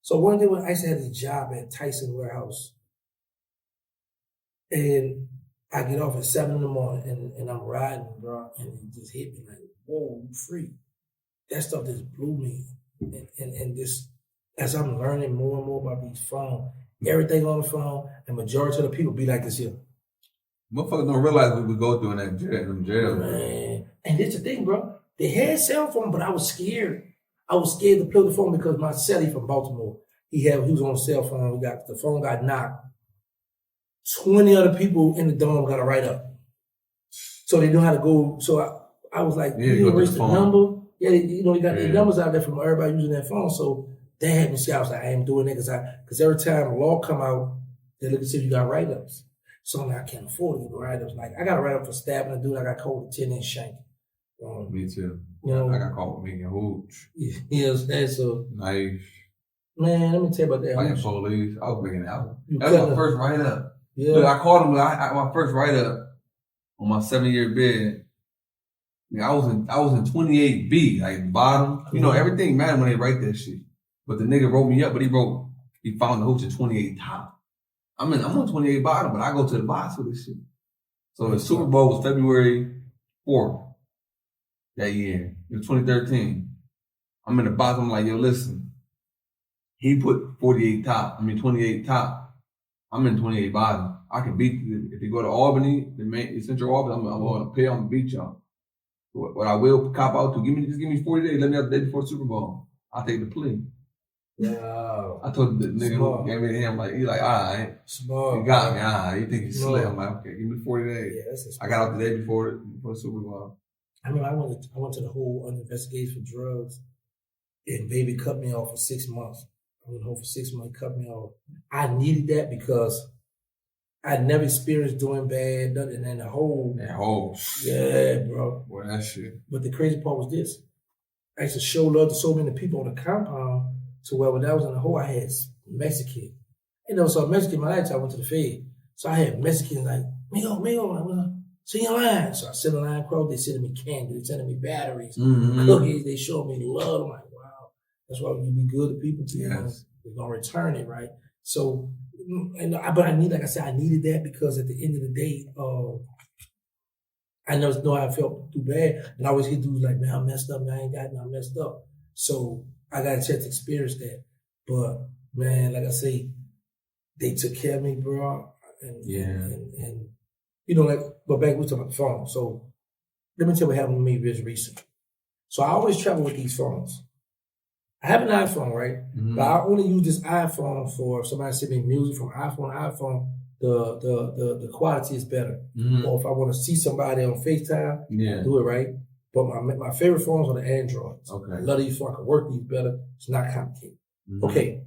Speaker 2: So one day when I used to have this job at Tyson Warehouse, and I get off at 7 in the morning and I'm riding, bro, and it just hit me like, whoa, you free. That stuff just blew me. And this, as I'm learning more and more about these phones, everything on the phone, and majority of the people be like this here.
Speaker 1: Motherfuckers don't realize what we go through in them jails.
Speaker 2: Man. And this the thing, bro. They had cell phone, but I was scared. I was scared to play the phone because my cellie from Baltimore, he was on a cell phone. The phone got knocked. 20 other people in the dorm got a write up. So they know how to go. So I was like, you erase the number. Yeah, you got the numbers out there from everybody using their phone. So they had me see. I was like, I ain't doing it because every time a law come out, they look to see if you got write ups. So I'm like, I can't afford to get write-ups. Like, I got a write-up for stabbing a dude. I got caught with a 10-inch shank.
Speaker 1: Me too.
Speaker 2: You know,
Speaker 1: I got caught with making hooch.
Speaker 2: Yeah, so.
Speaker 1: Knife.
Speaker 2: Man, let me tell you about that.
Speaker 1: Fighting police. I was making that. That was my first write-up. Yeah. Look, I called him. My first write-up on my 7-year bid. I was in 28B, like bottom. You know, everything mattered when they write that shit. But the nigga wrote me up, but he found the hooch at 28 top. I'm on 28 bottom, but I go to the box for this shit. So the Super Bowl was February 4th that year. It was 2013. I'm in the box. I'm like, yo, listen. He put 28 top. 28 top. I'm in 28 bottom. I can beat you. If you go to Albany, the Central Albany, I'm going to pay. I'm going to beat y'all. What I will cop out to, just give me 40 days. Let me have the day before Super Bowl. I'll take the plea.
Speaker 2: Wow.
Speaker 1: I told the nigga who gave me to him, he's like, all right.
Speaker 2: Smart.
Speaker 1: You got me, all right. You think he's slick? I'm like, okay, give me 40 days.
Speaker 2: Yeah, that's
Speaker 1: I got out the day before Super Bowl.
Speaker 2: I mean, I went to the whole investigation for drugs, and baby cut me off for 6 months. I went home for 6 months, cut me off. I needed that because I'd never experienced doing bad, nothing, and the whole.
Speaker 1: That whole.
Speaker 2: Yeah, bro.
Speaker 1: Boy, that shit.
Speaker 2: But the crazy part was this. I used to show love to so many people on the compound. So when I was in the hole, I had Mexican. You know, so Mexican, my lifetime, I went to the Fed. So I had Mexicans like, Migo, I want to see your line. So I sent a line across, they sending me candy, they sending me batteries, cookies, they showed me love. I'm like, wow, that's why you be good to people. Yes. We're going to return it, right? So, but I needed that because at the end of the day, I never know how I felt too bad. And I always hear dudes like, man, I messed up, man, I ain't got nothing, I messed up. So I got a chance to experience that. But man, like I say, they took care of me, bro. And you know, but back we talking about the phone. So let me tell you what happened to me just recently. So I always travel with these phones. I have an iPhone, right? But I only use this iPhone for if somebody send me music from iPhone to iPhone, the quality is better. Or if I want to see somebody on FaceTime, do it, right? But my favorite phones are the Androids. Okay. I love these phones. I can work these better. It's not complicated. Okay.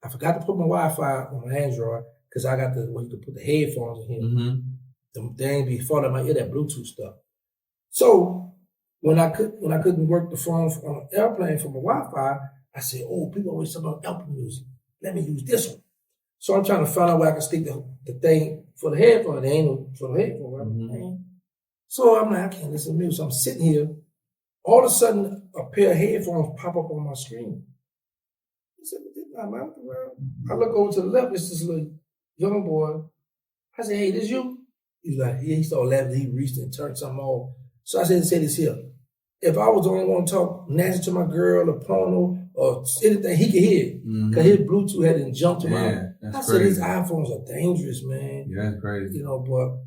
Speaker 2: I forgot to put my Wi-Fi on my Android because I got where you can put the headphones in here. The thing be falling in my ear, that Bluetooth stuff. So when I couldn't work the phone on an airplane from a Wi-Fi, I said, oh, people always talk about Apple Music. Let me use this one. So I'm trying to find out where I can stick the thing for the headphone. There ain't no for the headphone, right? Mm-hmm. So I'm like, I can't listen to music. So I'm sitting here. All of a sudden, a pair of headphones pop up on my screen. I said, I look over to the left. It's this little young boy. I said, hey, this you? He's like, yeah. He started laughing. He reached and turned something off. So I said, say this here. If I was the only one to talk nasty to my girl or porno or anything, he could hear it. Because his Bluetooth hadn't jumped to my... I said, these iPhones are dangerous, man.
Speaker 1: Yeah, that's crazy.
Speaker 2: You know, but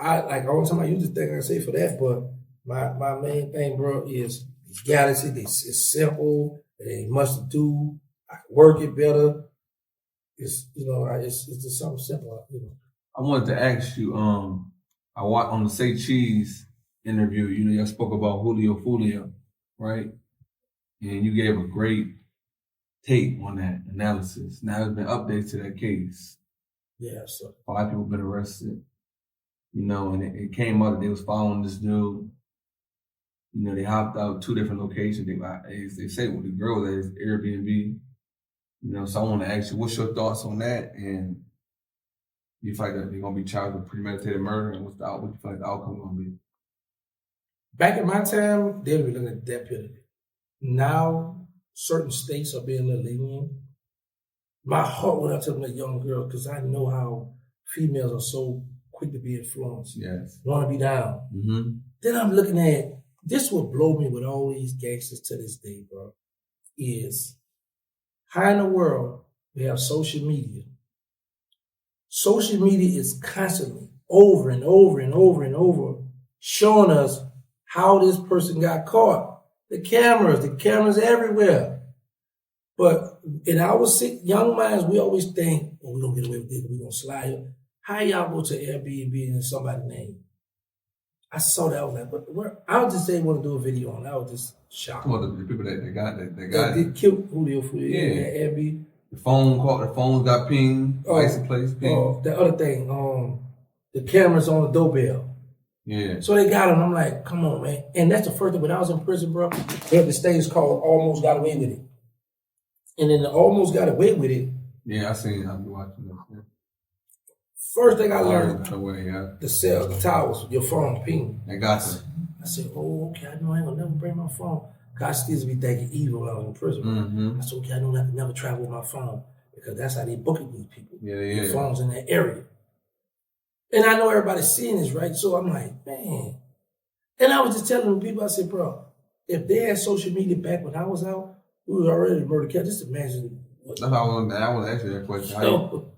Speaker 2: all the time I use this thing, I say for that, but my main thing, bro, is Galaxy. It's simple. It ain't much to do. I can work it better. It's, you know, it's just something simple, you know.
Speaker 1: I wanted to ask you, I watched on the Say Cheese interview, you know, y'all spoke about Julio, right? And you gave a great take on that analysis. Now there's been updates to that case.
Speaker 2: Yeah, so
Speaker 1: 5 people have been arrested, you know, and it came out that they was following this dude. You know, they hopped out 2 different locations. They say with the girl that is Airbnb. You know, so I want to ask you, what's your thoughts on that? And you feel like they're going to be charged with premeditated murder? And what do you feel like the outcome going to be?
Speaker 2: Back in my time, they were looking at the death penalty. Now, certain states are being a little lenient. My heart went out to the young girl because I know how females are so quick to be influenced.
Speaker 1: Yes.
Speaker 2: Want to be down.
Speaker 1: Mm-hmm.
Speaker 2: Then I'm looking at, this will blow me with all these gangsters to this day, bro, is how in the world we have social media. Social media is constantly over and over and over and over showing us how this person got caught. The cameras everywhere. But in our young minds, we always think, oh, we don't get away with this, we're going to slide here. How y'all go to Airbnb and somebody's name? I saw that, I was like, what? I was just saying, want to do a video on it. I was just shocked.
Speaker 1: Well, the people that got it.
Speaker 2: They killed Julio.
Speaker 1: Yeah.
Speaker 2: Airbnb.
Speaker 1: The phones got pinged, license plates pinged.
Speaker 2: The other thing, the cameras on the doorbell.
Speaker 1: Yeah.
Speaker 2: So they got him. I'm like, come on, man. And that's the first thing. When I was in prison, bro, they had this thing called Almost Got Away With It. And then the Almost Got Away With It.
Speaker 1: Yeah, I seen it. I've been watching this. Yeah.
Speaker 2: First thing I learned,
Speaker 1: the
Speaker 2: cells, the towers, your phone ping.
Speaker 1: They got you.
Speaker 2: I said, oh, okay, I know I ain't gonna never bring my phone. God still be thinking evil when I was in prison.
Speaker 1: Mm-hmm.
Speaker 2: I said, okay, I know I can never travel with my phone because that's how they booking these people.
Speaker 1: Yeah.
Speaker 2: Their phones in that area. And I know everybody's seeing this, right? So I'm like, man. And I was just telling people, I said, bro, if they had social media back when I was out, we was already murder cat. Just imagine.
Speaker 1: That's how I want to ask you that question.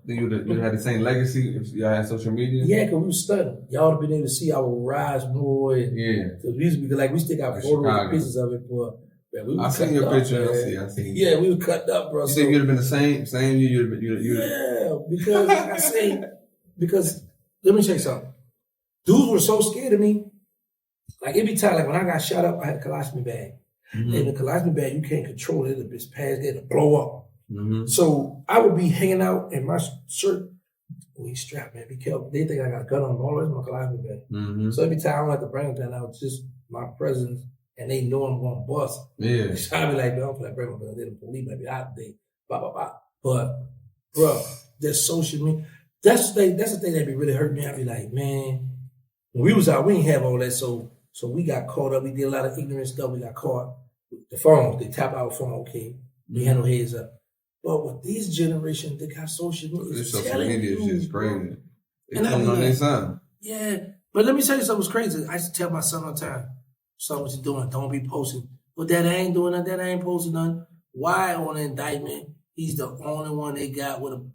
Speaker 1: You had the same legacy if y'all had social media?
Speaker 2: Yeah, because we was studying. Y'all would have been able to see our rise more. And,
Speaker 1: yeah.
Speaker 2: Because we used to be, like, we still got photos and pictures of it, boy. Man,
Speaker 1: I seen your picture. I see.
Speaker 2: Yeah, we were cut up, bro.
Speaker 1: You think you'd have been the same year?
Speaker 2: Yeah, because like I say, because let me tell you something. Dudes were so scared of me. Like every time, like when I got shot up, I had a colostomy bag. Mm-hmm. And the colostomy bag, you can't control it. It's past there to blow up. Mm-hmm. So I would be hanging out in my shirt. Oh, he's strapped, man. Be careful. They think I got a gun on them. All that's my colostomy bag. Mm-hmm. So every time I don't have to bring them out, just my presence. And they know I'm going to bust. Yeah. So I be like, man, I'm going to bring my gun. Then the police might be out there. Blah, blah, blah. But, bro, there's social media. That's the thing that be really hurting me. I be like, man, when we was out, we didn't have all that. So we got caught up. We did a lot of ignorant stuff. We got caught with the phones. They tap our phone. Okay. We had no heads up. But with these generations, they got social media.
Speaker 1: Social media is just crazy.
Speaker 2: They coming on their son. Yeah. But let me tell you something was crazy. I used to tell my son all the time, son, what you doing? Don't be posting. But Dad, I ain't doing that. Dad, I ain't posting nothing. Why on the indictment, he's the only one they got with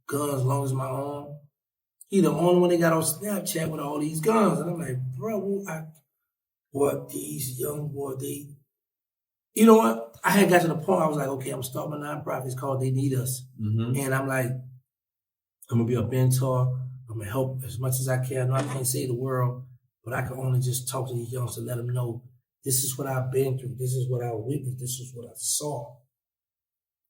Speaker 2: guns as long as my arm. He the only one they got on Snapchat with all these guns. And I'm like, bro, what these young boys, you know what? I had got to the point I was like, okay, I'm starting my nonprofit. It's called They Need Us. Mm-hmm. And I'm like, I'm going to be a mentor. I'm going to help as much as I can. I know I can't save the world, but I can only just talk to these youngsters to let them know this is what I've been through. This is what I witnessed. This is what I saw.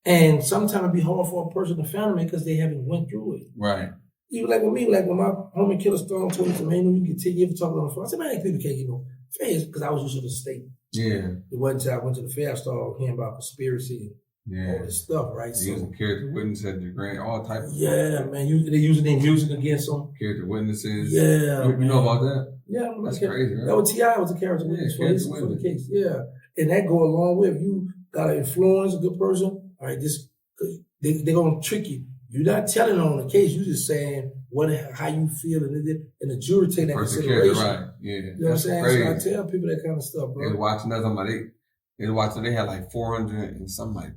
Speaker 2: And sometimes it'd be hard for a person to fathom it because they haven't went through it.
Speaker 1: Right.
Speaker 2: Even like with me, like when my homie Killer Stone told me, man, you can 10 years for talking on the phone. I said, man, people can't get no Feds, because I was used to the state.
Speaker 1: Yeah.
Speaker 2: The one time I went to the fair, I started hearing about conspiracy and all this stuff, right?
Speaker 1: They using character witnesses at the grand, all type of stuff.
Speaker 2: Man. They using their music against them.
Speaker 1: Character witnesses.
Speaker 2: Yeah.
Speaker 1: You know about that?
Speaker 2: Yeah.
Speaker 1: That's crazy, right?
Speaker 2: That was T.I. was a character witness for the case. Yeah. And that go along with, if you got to influence a good person, all right, they're going to trick you. You're not telling on the case. You're just saying how you feel, and the jury take that consideration.
Speaker 1: Right? Yeah,
Speaker 2: you know what I'm saying? Crazy. So I tell people that kind of stuff, bro.
Speaker 1: They watching us. They had like 400 and something like.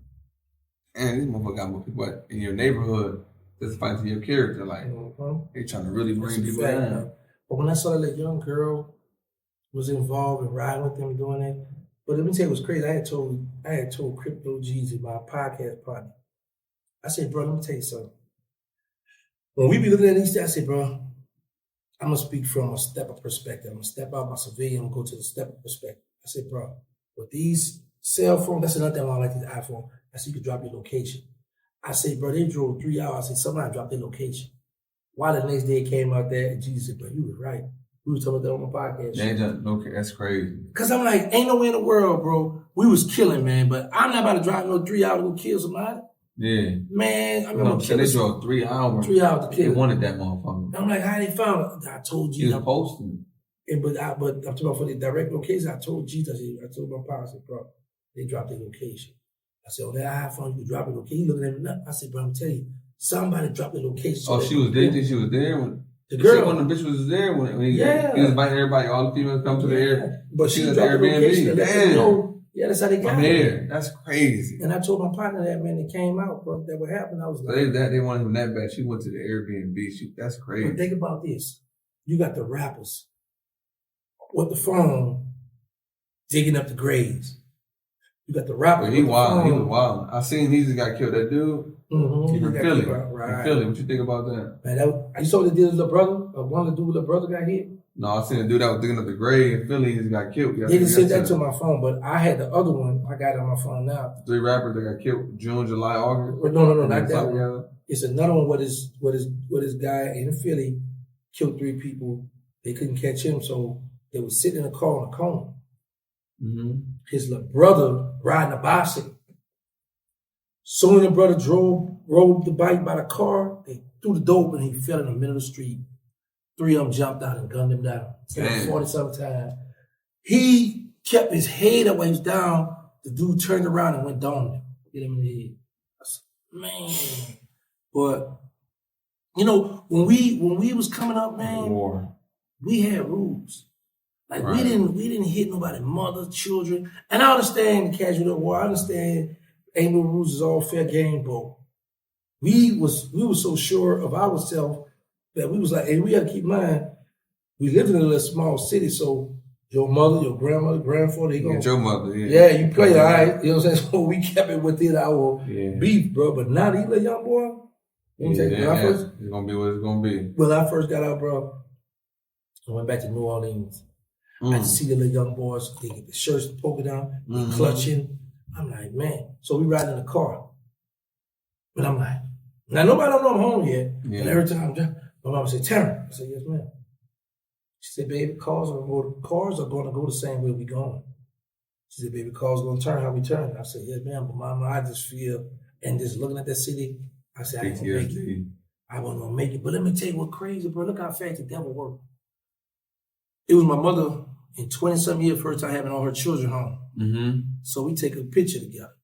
Speaker 1: And this motherfucker got more people in your neighborhood testifying to your character. Like they trying to really bring people down. Man.
Speaker 2: But when I saw that young girl was involved in riding with them doing it, but let me tell you what's crazy. I had told Crypto Jeezy, my podcast partner. I said, bro, let me tell you something. When we be looking at these things, I said, bro, I'm going to speak from a stepper perspective. I'm going to step out my civilian and go to the stepper perspective. I said, bro, with these cell phones, that's another thing I like these iPhones. I said, you can drop your location. I said, bro, they drove 3 hours. I said, somebody dropped their location. Why the next day it came out there, and Jesus said, bro, you were right. We was talking about that on my podcast.
Speaker 1: Okay, that's crazy.
Speaker 2: Because I'm like, ain't no way in the world, bro. We was killing, man, but I'm not about to drive no 3 hours to go kill somebody.
Speaker 1: Yeah.
Speaker 2: Man, I remember
Speaker 1: they drove 3 hours.
Speaker 2: 3 hours to kill.
Speaker 1: They wanted that motherfucker.
Speaker 2: I'm like, how they found it? I told you.
Speaker 1: He was posting.
Speaker 2: But I'm talking about for the direct location. I told Jesus, I told my pops, I said, bro, they dropped their location. I said, on that iPhone, you can drop the location. He looking at me, I said, bro, I'm telling you, somebody dropped the location.
Speaker 1: So she was there? You think she was there?
Speaker 2: The girl.
Speaker 1: One of the bitches was there when he was inviting everybody, all the females come to the air.
Speaker 2: But she dropped the Airbnb. Damn. Yeah, that's how they got
Speaker 1: it. That's crazy.
Speaker 2: And I told my partner that, man, it came out, bro, that would happen. I was like,
Speaker 1: they wanted him that bad. She went to the Airbnb. That's crazy.
Speaker 2: But think about this. You got the rappers with the phone digging up the graves. You got the rappers.
Speaker 1: He wild. He was wild. I seen he just got killed. That dude.
Speaker 2: Mm-hmm.
Speaker 1: From Philly. Right. Philly. What you think about that?
Speaker 2: Man, you saw the deal with the brother? One of the dude with the brother got hit?
Speaker 1: No, I seen a dude that was digging up the grave in Philly. He just got killed.
Speaker 2: They didn't send that to my phone, but I had the other one. I got it on my phone now.
Speaker 1: 3 rappers that got killed June, July, August.
Speaker 2: No, not that one. It's another one where this guy in Philly killed 3 people. They couldn't catch him, so they was sitting in a car on a corner.
Speaker 1: Mm-hmm.
Speaker 2: His little brother riding a bicycle. Soon the brother rode the bike by the car. They threw the door open and he fell in the middle of the street. 3 of them jumped out and gunned him down. 40-something times. He kept his head up when he was down. The dude turned around and went down him. Hit him in the head. I said, man. But, you know, when we was coming up, man, we had rules. Like we didn't hit nobody, mother, children. And I understand the casualty of war. I understand ain't no rules, it's all fair game, but we was so sure of ourselves that we was like, and we had to keep in mind, we lived in a little small city, so your mother, your grandmother, grandfather, they gonna
Speaker 1: your mother,
Speaker 2: yeah, you play all right, you know what I'm saying? So we kept it within our beef, bro. But now these little young boy,
Speaker 1: it's gonna be what it's gonna be.
Speaker 2: When I first got out, bro, I went back to New Orleans. I see the little young boys, they get the shirts polka down, they clutching. I'm like, man. So we ride in the car. But I'm like, now nobody don't know I'm home yet. Yeah. And every time my mom said, Terrance. I said, yes, ma'am. She said, baby, cars are going to go the same way we going. She said, baby, cars going to turn how we turn. I said, yes, ma'am. But mama, I just feel, and just looking at that city, I said, I ain't going to make it. I wasn't going to make it. But let me tell you what's crazy, bro. Look how fast the devil worked. It was my mother in 20-something years, first time having all her children home. Mm-hmm. So we take a picture together.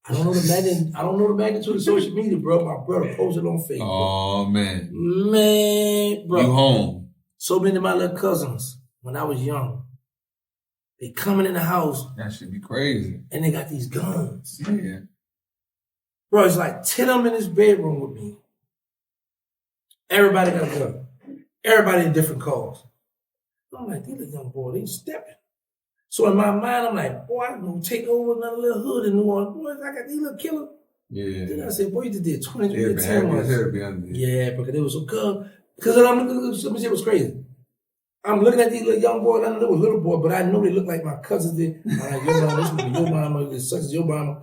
Speaker 2: I don't know the magnitude of social media, bro. My brother posted on Facebook.
Speaker 1: Oh, man.
Speaker 2: Man, bro.
Speaker 1: You home.
Speaker 2: So many of my little cousins, when I was young, they coming in the house.
Speaker 1: That should be crazy.
Speaker 2: And they got these guns.
Speaker 1: Yeah.
Speaker 2: Bro, it's like 10 of them in this bedroom with me. Everybody got a gun. Everybody in different cars. I'm like, these little young boys, they stepping. So in my mind, I'm like, boy, I'm going to take over another little hood in New Orleans. Boy, I got these little killers.
Speaker 1: Yeah.
Speaker 2: Then I said, boy, you just did 23 to 10 months. Yeah, because it was so good. Because let me say what's crazy. I'm looking at these little young boys. I know they were little boys, but I know they look like my cousins did. I'm like, your mama, this would be your mama. This such as your mama.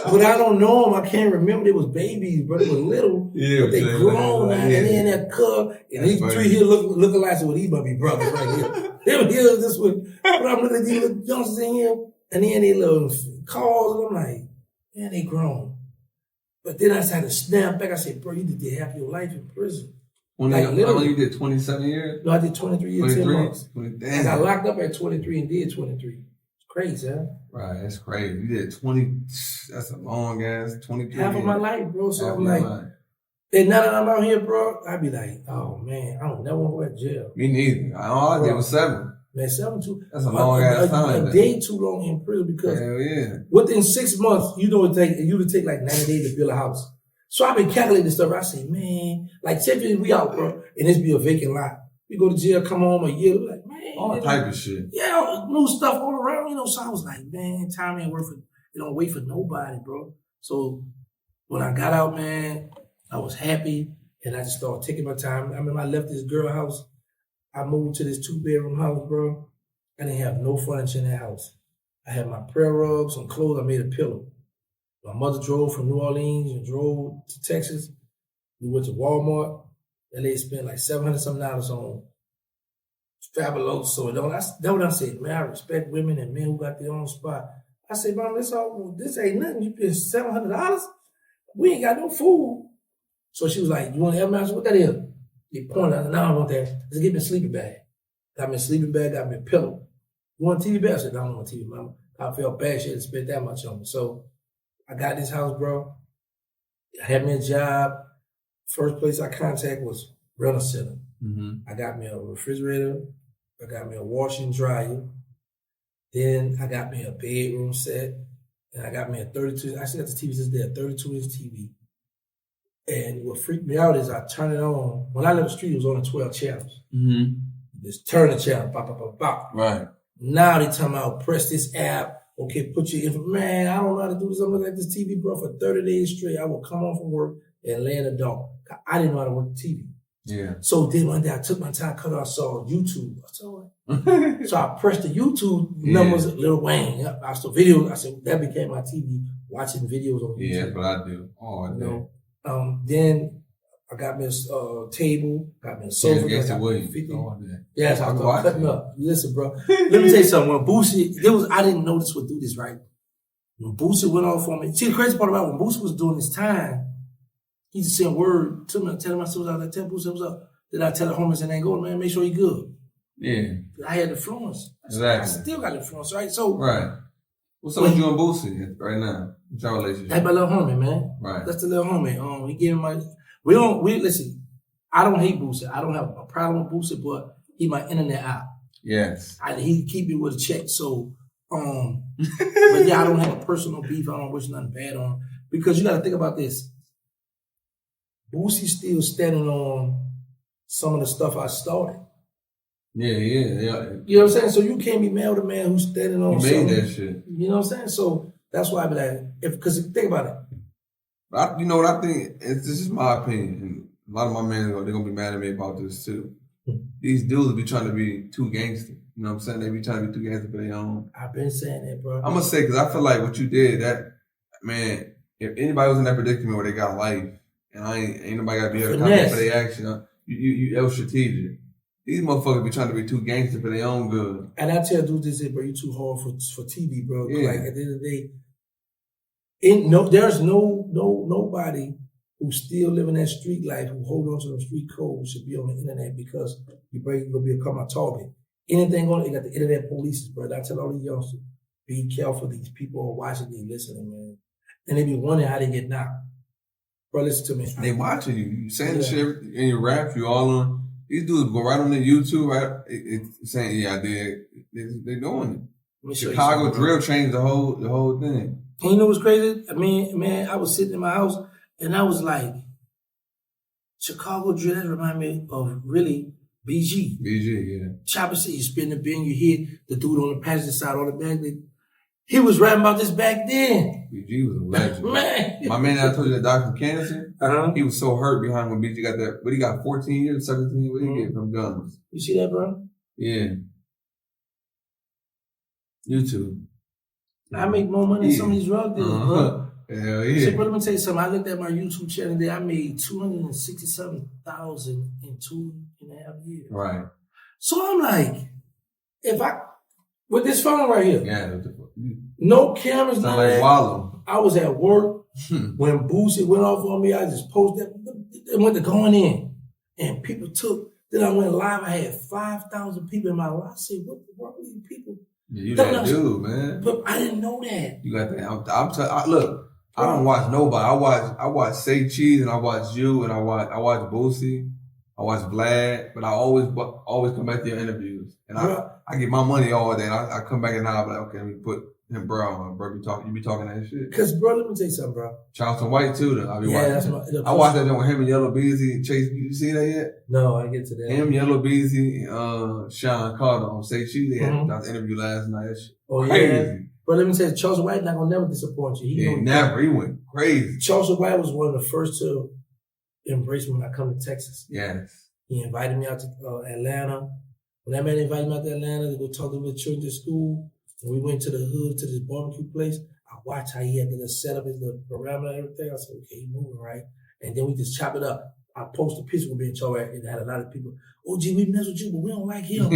Speaker 2: But I don't know them. I can't remember. They was babies, bro. They was little.
Speaker 1: Yeah,
Speaker 2: but they grown now.
Speaker 1: Yeah.
Speaker 2: And then that cub. And these three here looking like so these might be brothers right here. They were here this one. But I'm looking at these little youngsters in here. And then they little calls. And I'm like, man, they grown. But then I had to snap back. I said, bro, you did half your life in prison.
Speaker 1: How long you did? 27 years?
Speaker 2: No, I did 23 years, 10 months.
Speaker 1: Damn.
Speaker 2: I got locked up at 23 and did 23. It's crazy, huh?
Speaker 1: Right, that's crazy. You did 20, that's a long ass 23
Speaker 2: half
Speaker 1: years.
Speaker 2: of my life, bro. So
Speaker 1: Half
Speaker 2: I'm like, and now that I'm out here, bro, I be like, oh man, I don't never want to go to jail.
Speaker 1: Me neither. All I did was 7.
Speaker 2: Man, 7 too.
Speaker 1: That's a long ass time.
Speaker 2: A day too long in prison because
Speaker 1: hell yeah.
Speaker 2: Within 6 months, you would take like 90 days to build a house. So I've been calculating stuff. I say, man, like typically we out, bro, and this be a vacant lot. We go to jail, come home a year, like, man.
Speaker 1: All type of shit.
Speaker 2: Yeah, new stuff all around, So I was like, man, time ain't worth it. It don't wait for nobody, bro. So when I got out, man, I was happy, and I just started taking my time. I remember I left this girl house. I moved to this 2-bedroom house, bro. I didn't have no furniture in that house. I had my prayer rug, some clothes. I made a pillow. My mother drove from New Orleans and drove to Texas. We went to Walmart. And they spent like $700-something on Fabulous. So that's what I said, man. I respect women and men who got their own spot. I said, Mom, this ain't nothing. You pay $700? We ain't got no food. So she was like, you want to help me? I said, what that is? They pointed. I said, no, I don't want that. Just give me a sleeping bag. Got me a sleeping bag, got me a pillow. You want a TV bag? I said, no, I don't want a TV, Mama. I felt bad she had to spend that much on me. So I got this house, bro. I had me a job. First place I contacted was rental center.
Speaker 1: Mm-hmm.
Speaker 2: I got me a refrigerator. I got me a washer and dryer. Then I got me a bedroom set. And I got me a 32. I still got the TV just there, 32-inch TV. And what freaked me out is I turn it on. When I left the street, it was on the 12 channels.
Speaker 1: Mm-hmm.
Speaker 2: Just turn the channel, pop, pop, pop, pop.
Speaker 1: Right.
Speaker 2: Now they talking about press this app. Okay, put your info. Man, I don't know how to do this. I'm looking at this TV, bro, for 30 days straight. I will come home from work and lay in the dark. I didn't know how to work the TV.
Speaker 1: Yeah.
Speaker 2: So then one day I took my time, cut out, saw YouTube. I saw it. So I pressed the YouTube numbers, Lil Wayne. I saw videos. I said, that became my TV, watching videos on YouTube.
Speaker 1: Yeah, that's what I do. Oh,
Speaker 2: then I got me a table, got me a sofa.
Speaker 1: Terrance Gangsta Williams.
Speaker 2: Yes, I started cutting up. Listen, bro. Let me tell you something. When Boosie, I didn't know this would do this, right? When Boosie went off on me, see the crazy part about when Boosie was doing his time, he just sent word to me, telling myself, I was like, tell Boosie what's up. Then I tell the homies and they go, man, make sure he good.
Speaker 1: Yeah.
Speaker 2: I had influence.
Speaker 1: Exactly.
Speaker 2: I still got influence, right? So
Speaker 1: right. What's up with you and Boosie right now? What's your relationship?
Speaker 2: That's my little homie, man.
Speaker 1: Right.
Speaker 2: That's the little homie. He gave me listen, I don't hate Boosie. I don't have a problem with Boosie, but he my internet eye.
Speaker 1: Yes.
Speaker 2: He keep me with a check. So, but yeah, I don't have a personal beef. I don't wish nothing bad on him. Because you got to think about this. Boosie still standing on some of the stuff I started.
Speaker 1: Yeah.
Speaker 2: You know what I'm saying? So you can't be mad with a man who's standing on something.
Speaker 1: Made that shit.
Speaker 2: You know what I'm saying? So that's why I be like, because think about it.
Speaker 1: You know what I think? This is my opinion. And a lot of my men, they're going to be mad at me about this too. These dudes be trying to be too gangster. You know what I'm saying? They be trying to be too gangster for their own.
Speaker 2: I've been saying that, bro.
Speaker 1: I'm going to say, because I feel like what you did, that, man, if anybody was in that predicament where they got life, and ain't nobody got to be able to comment for their action, that was strategic. These motherfuckers be trying to be too gangster for their own good.
Speaker 2: And I tell dudes this, bro, you too hard for TV, bro.
Speaker 1: Yeah.
Speaker 2: Like at the end of the day, there's nobody who still living that street life, who hold on to the street code, should be on the internet because you're going to become a target. Anything on it, you got the internet police, bro. I tell all these youngsters, be careful. These people are watching, they listening, man. And they be wondering how they get knocked. Bro, listen to me.
Speaker 1: They watching you. You saying the shit in your rap, you all on. These dudes go right on the YouTube, right? It's saying, yeah, I did. They're doing it. Chicago drill changed the whole thing.
Speaker 2: And you know what's crazy? I mean, man, I was sitting in my house and I was like, Chicago drill, that remind me of really BG.
Speaker 1: BG, yeah.
Speaker 2: Chopper said you spin the bin, you hit the dude on the passenger side on the back. He was rapping about this back then.
Speaker 1: BG was a legend.
Speaker 2: Man.
Speaker 1: My man that I told you that died from cancer,
Speaker 2: Uh-huh.
Speaker 1: he was so hurt behind when BG got that. But he got 14 years, 17 years. What did he get from guns?
Speaker 2: You see that, bro?
Speaker 1: Yeah. YouTube.
Speaker 2: I make more money than some of these drug dealers, bro.
Speaker 1: Hell
Speaker 2: See,
Speaker 1: yeah.
Speaker 2: but let me tell you something. I looked at my YouTube channel today. I made 267,000 in 2.5 years.
Speaker 1: Right.
Speaker 2: So I'm like, if I with this phone right here,
Speaker 1: Yeah.
Speaker 2: no cameras,
Speaker 1: Sound
Speaker 2: none
Speaker 1: like
Speaker 2: of that.
Speaker 1: Wallow.
Speaker 2: I was at work when Boosie went off on me. I just posted. It went to going in, and people took. Then I went live. I had 5,000 people in my life. I said, "What the fuck are these people?"
Speaker 1: Yeah, you that dude, man.
Speaker 2: But I didn't know that.
Speaker 1: You got that. Look, I don't watch nobody. I watch Say Cheese, and I watch you, and I watch Boosie. I watch Vlad, but I always come back to your interviews, and I get my money all day. And I come back and I'm like, okay, let me put him, bro. You be talking that shit.
Speaker 2: Cause bro, let me tell you something, bro.
Speaker 1: Charleston White too, though. I be watching.
Speaker 2: I
Speaker 1: watched that with him and Yellow Beezy and Chase. You see that yet?
Speaker 2: No, I get to that.
Speaker 1: Him, Yellow Beezy, and Sean Carter on Say Cheese. They had that interview last night. That shit crazy.
Speaker 2: Yeah. But let me tell you, Charleston White not gonna never disappoint you.
Speaker 1: He went crazy.
Speaker 2: Charleston White was one of the first to embrace me when I come to Texas.
Speaker 1: Yes.
Speaker 2: He invited me out to Atlanta. When that man invited me out to Atlanta to go talk to the children at school, when we went to the hood, to this barbecue place, I watched how he had to set up his parameter and everything. I said, okay, he moving, right? And then we just chop it up. I posted a picture with me and Charlie, and it had a lot of people, oh, gee, we mess with you, but we don't like him.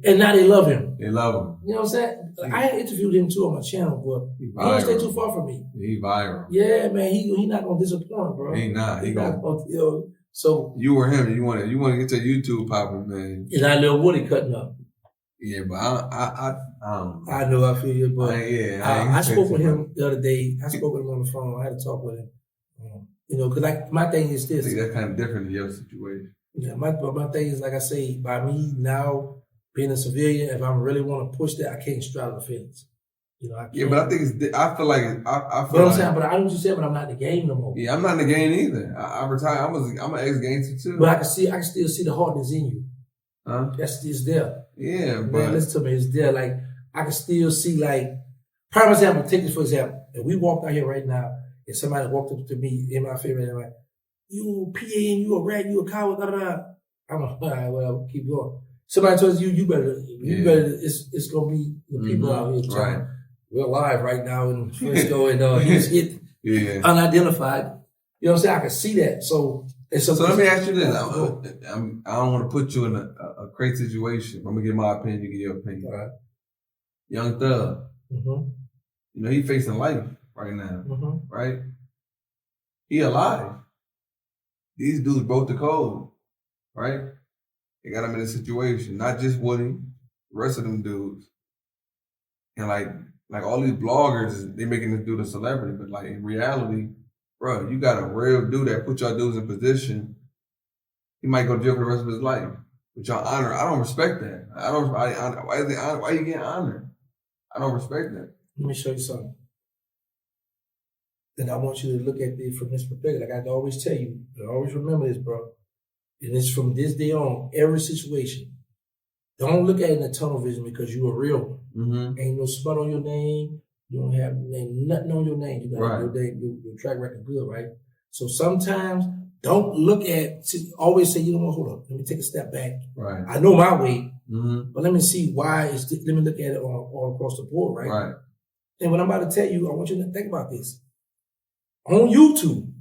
Speaker 2: And now they love him.
Speaker 1: They love him.
Speaker 2: You know what I'm saying? I had interviewed him too on my channel, but he don't stay too far from me.
Speaker 1: He viral.
Speaker 2: Yeah, man, he not gonna disappoint, bro.
Speaker 1: He not. He gonna
Speaker 2: so
Speaker 1: you or him, you want to get your YouTube popping, man.
Speaker 2: And I Lil Woody cutting up.
Speaker 1: Yeah, but I
Speaker 2: know I feel you, but I spoke with him the other day. I spoke with him on the phone. I had to talk with him. Because like my thing is this.
Speaker 1: I think that's kind of different in your situation.
Speaker 2: Yeah, my thing is, like I say, by me now being a civilian, if I really want to push that, I can't straddle the fence. I can't.
Speaker 1: Yeah, but I think I feel like I feel.
Speaker 2: But I'm saying, but I know what you said, but I'm not in the game no more.
Speaker 1: Yeah, I'm not in the game either. I retired. I'm an ex-gangster too.
Speaker 2: But I can still see the hardness in you. It's there.
Speaker 1: Yeah, but
Speaker 2: man, listen to me, it's there. Like I can still see, like, prime example. Take this for example. If we walked out here right now, and somebody walked up to me in my favorite, and like, you PA and you a rat, you a coward, da da da. I'm like, all right, well, keep going. Somebody tells you better. It's gonna be the people out here trying. Right. We're live right now in Frisco, and he's hit unidentified. You know what I'm saying? I can see that. So
Speaker 1: let me ask you this. I don't want to put you in a crazy situation. I'm gonna give my opinion. You give your opinion.
Speaker 2: All right.
Speaker 1: Young Thug. He facing life right now. Right? He alive. These dudes broke the code. Right? They got him in a situation. Not just Woody, the rest of them dudes. And like all these bloggers, they making this dude a celebrity, but like in reality, bro, you got a real dude that put y'all dudes in position. He might go to jail for the rest of his life. But y'all honor. I don't respect that. Why you getting honored? I don't respect that.
Speaker 2: Let me show you something. Then I want you to look at it from this perspective. Like I always tell you, always remember this, bro. And it's from this day on, every situation. Don't look at it in a tunnel vision because you a real one. Ain't no smut on your name. You don't have nothing on your name. You got your track record good, right? So sometimes don't look at, always say, hold on, let me take a step back.
Speaker 1: Right.
Speaker 2: I know my way, but let me see why let me look at it all across the board, right?
Speaker 1: Right.
Speaker 2: And what I'm about to tell you, I want you to think about this. On YouTube,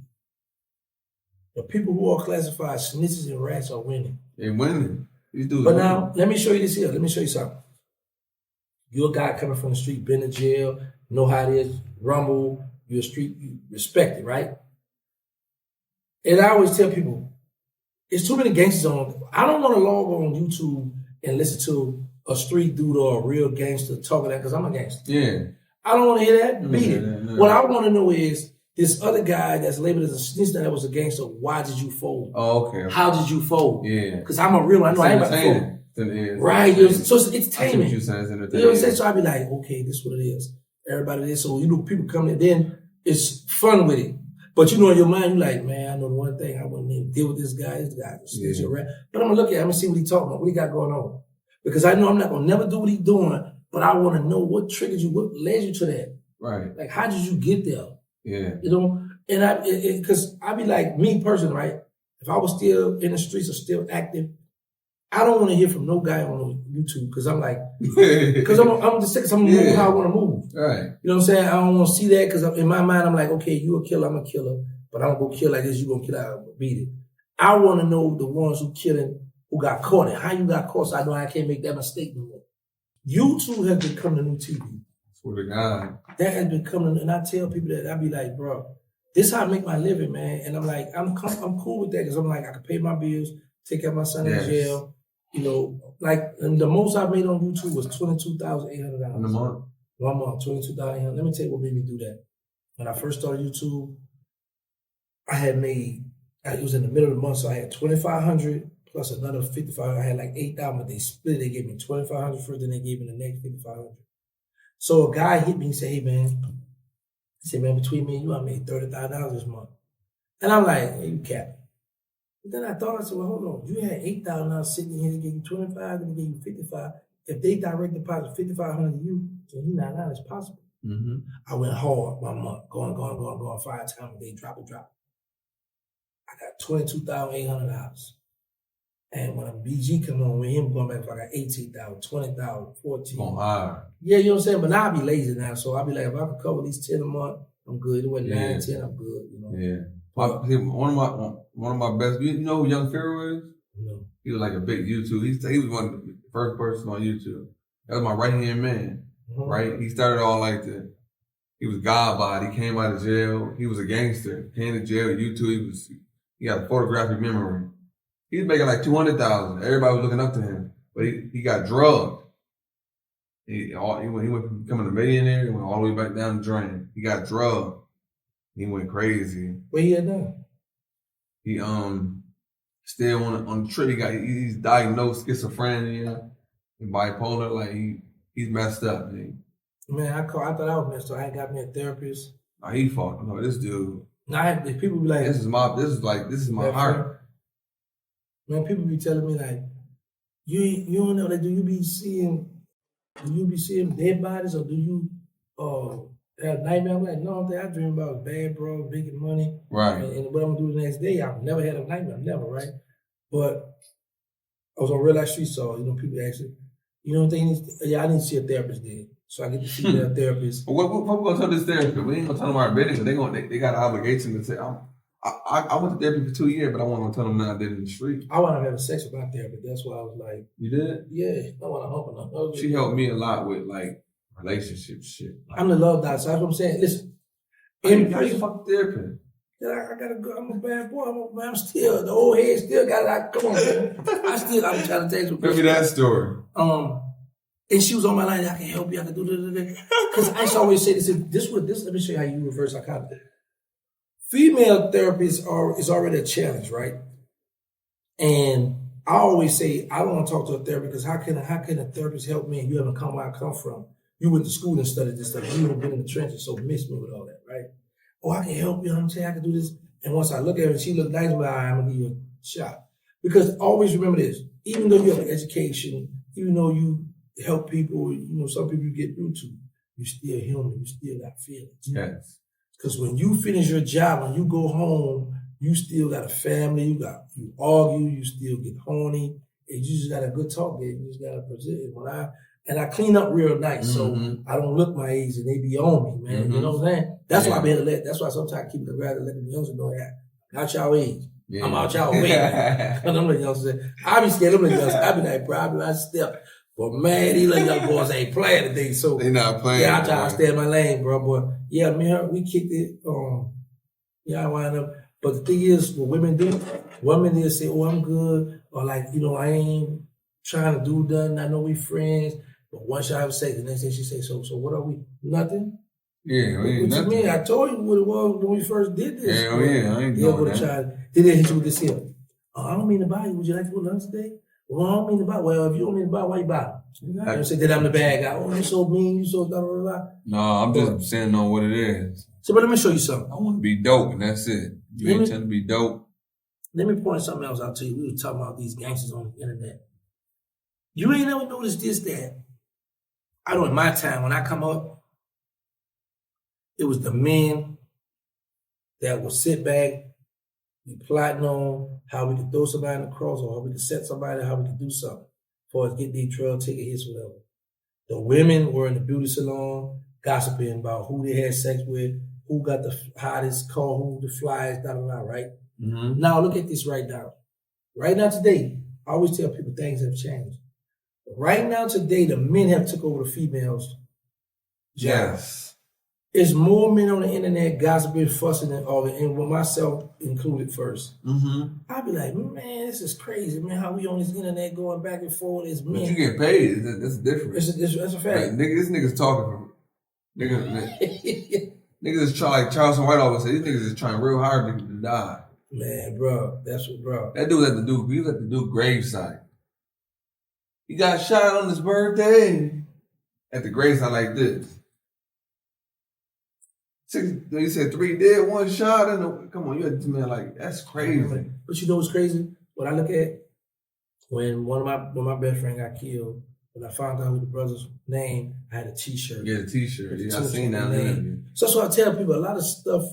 Speaker 2: the people who are classified snitches and rats are winning.
Speaker 1: They're winning. These dudes
Speaker 2: but now, let me show you this here. Let me show you something. You're a guy coming from the street, been in jail, know how it is, rumble, you're a street, you respect it, right? And I always tell people, it's too many gangsters on. I don't want to log on YouTube and listen to a street dude or a real gangster talking that because I'm a gangster. Yeah. I don't want to hear that. Beat it. What I want to know is this other guy that's labeled as a snitch that was a gangster, why did you fold?
Speaker 1: Oh, okay.
Speaker 2: How did you fold?
Speaker 1: Yeah.
Speaker 2: Because I'm a real one. I know I ain't about to fold. Right. So it's entertainment. You know what I'm saying? So I be like, okay, this is what it is. Everybody is. So, people come in, then it's fun with it. But in your mind, you're like, man, I know the one thing, I wouldn't even deal with this guy. This guy is snitch or rat. But I'm going to look at him and see what he's talking about, what he got going on. Because I know I'm not going to never do what he's doing, but I want to know what triggered you, what led you to that. Right. Like, how did you get there? Yeah. And because I be like, me personally, right? If I was still in the streets or still active, I don't want to hear from no guy on YouTube because I'm like, because I'm just sick, I'm moving how I want to move.
Speaker 1: Right.
Speaker 2: You know what I'm saying? I don't want to see that because in my mind, I'm like, okay, you a killer, I'm a killer, but I'm going to kill like this, you going to kill, I'm going to beat it. I want to know the ones who got caught and how you got caught so I know I can't make that mistake no more. YouTube has become the new TV.
Speaker 1: Swear to God.
Speaker 2: That has become, and I tell people that, I be like, bro, this is how I make my living, man. And I'm like, I'm cool with that because I'm like, I can pay my bills, take care of my son in jail. You know, like, and the most I made on YouTube was $22,800.
Speaker 1: In a month?
Speaker 2: 1 month, $22,800. Let me tell you what made me do that. When I first started YouTube, I had made, it was in the middle of the month, so I had $2,500 plus another $5,500. I had like $8,000, but they split it. They gave me $2,500 first, then they gave me the next $5,500. So a guy hit me and said, hey, man, between me and you, I made $30,000 this month. And I'm like, hey, you capping. But then I thought, I said, well, hold on. You had $8,000 sitting here, they gave you $25, then they gave you $55. If they direct deposit $5,500 to you, then you not it's possible.
Speaker 1: Mm-hmm.
Speaker 2: I went hard 1 month, going 5 times a day, drop it. I got $22,800. And when a BG come on with him going back, I got $18,000, $20,000, $14,000.
Speaker 1: Going higher.
Speaker 2: Yeah, you know what I'm saying? But now I be lazy now. So I be like, if I can cover these 10 a month, I'm good. It went 9, 10, I'm good, you know.
Speaker 1: Yeah. One of my best, you know who Young Pharaoh is?
Speaker 2: No.
Speaker 1: He was like a big YouTube. He was one of the first person on YouTube. That was my right hand man, right? He started all like that. He was God bod. He came out of jail. He was a gangster. Came to jail. YouTube. He got a photographic memory. He was making like $200,000. Everybody was looking up to him, but he got drugged. He went from becoming a millionaire. He went all the way back down the drain. He got drugged. He went crazy.
Speaker 2: Where he at now?
Speaker 1: He still on the trip. He's diagnosed schizophrenia and bipolar. Like he's messed up, man.
Speaker 2: Man, I thought I was messed up. I ain't got me a therapist.
Speaker 1: Oh, he fucked. No, this dude.
Speaker 2: Now people be like, this is my
Speaker 1: heart.
Speaker 2: Man, people be telling me like, you don't know that. Do you be seeing dead bodies or do you have nightmares? I'm like, no, I dream about bad bro, making money.
Speaker 1: Right.
Speaker 2: And what I'm gonna do the next day, I've never had a nightmare, never, right? But I was on Real Life Street, so people actually, I need to see a therapist then. So I get to see a therapist.
Speaker 1: What we gonna tell this therapist? We ain't gonna tell them our business. They got an obligation to say, I went to therapy for 2 years, but I want to tell them now I did it in the street.
Speaker 2: I want to have sex with my therapist. That's why I was like,
Speaker 1: you did?
Speaker 2: Yeah, I want to hump her.
Speaker 1: She helped me a lot with like relationship shit.
Speaker 2: I'm the love doctor. So that's what I'm saying. Listen,
Speaker 1: how you fuck therapist?
Speaker 2: I gotta go. I'm a bad boy. I'm still the old head. Still got it. Come on, man. I'm trying to tell you.
Speaker 1: Tell me that story.
Speaker 2: And she was on my line. I can help you. I can do this. Because I used to always say this. Let me show you how you reverse psychology. Female therapists is already a challenge, right? And I always say I don't want to talk to a therapist because how can a therapist help me? And you haven't come where I come from. You went to school and studied this stuff. You haven't been in the trenches, so miss me with all that, right? Oh, I can help you. I'm saying I can do this. And once I look at her and she looks nice, I'm gonna give you a shot. Because always remember this: even though you have an education, even though you help people, some people you get through to, you're still human. You still got feelings.
Speaker 1: Yes.
Speaker 2: Because when you finish your job, when you go home, you still got a family. You argue. You still get horny. And you just got a good talk there. You just got to present it. And I clean up real nice, so I don't look my age, and they be on me, man. You know what I'm saying? That's why I be able to that's why sometimes I keep the rather let the youngsters know that not y'all age. Yeah. I'm out y'all way. And I'm like youngsters. I be scared of the youngsters. I be like, bro, I step. But man, these little young boys ain't playing today. So
Speaker 1: they not playing.
Speaker 2: Yeah, I try to stay in my lane, bro. But yeah, man, we kicked it. I wind up. But the thing is, what women do, women say, oh, I'm good. Or like, I ain't trying to do nothing. I know we friends. But once y'all have sex, the next day she say, so what are we? Nothing?
Speaker 1: Yeah, we ain't nothing.
Speaker 2: What you mean? I told you what it was when we first did this.
Speaker 1: Yeah, I ain't doing that.
Speaker 2: Then they hit you with this here. Oh, I don't mean to buy you. Would you like to go lunch today? Well, I don't mean to buy. Well, if you don't mean to buy, why you buy? I say that I'm the bad guy. Oh, you so mean. You so blah, blah, blah.
Speaker 1: No, I'm just saying on what it is.
Speaker 2: So, but let me show you something.
Speaker 1: I want to be dope, and that's it. You ain't trying to be dope.
Speaker 2: Let me point something else out to you. We were talking about these gangsters on the internet. You ain't never noticed this, that. I know in my time, when I come up, it was the men that would sit back, be plotting on how we could throw somebody in the cross or how we could set somebody, how we could do something for us get these drug ticket hits, whatever. The women were in the beauty salon. gossiping about who they had sex with, who got the hottest car, who the flyest, right?
Speaker 1: Mm-hmm.
Speaker 2: Now look at this right now. Right now today, I always tell people things have changed. Right now today, the men have took over the females' job.
Speaker 1: Yes.
Speaker 2: It's more men on the internet gossiping, fussing, and all that, and with myself included first.
Speaker 1: Mm-hmm.
Speaker 2: I'd be like, man, this is crazy, man. How we on this internet going back and forth as men?
Speaker 1: But you get paid. That's different.
Speaker 2: That's a fact.
Speaker 1: Like, this nigga's talking. Niggas is trying, like Charleston White always say, these niggas is trying real hard to die.
Speaker 2: Man, bro, that's what, bro.
Speaker 1: That dude was at the dude gravesite. He got shot on his birthday at the gravesite like this. He said 3 dead, 1 shot. Come on, you had to man like that's crazy.
Speaker 2: But you know what's crazy? What I look at when when my best friend got killed, when I found out who the brother's name, I had a T-shirt.
Speaker 1: Yeah, the T-shirt. Yeah, I seen that name.
Speaker 2: So that's why I tell people a lot of stuff.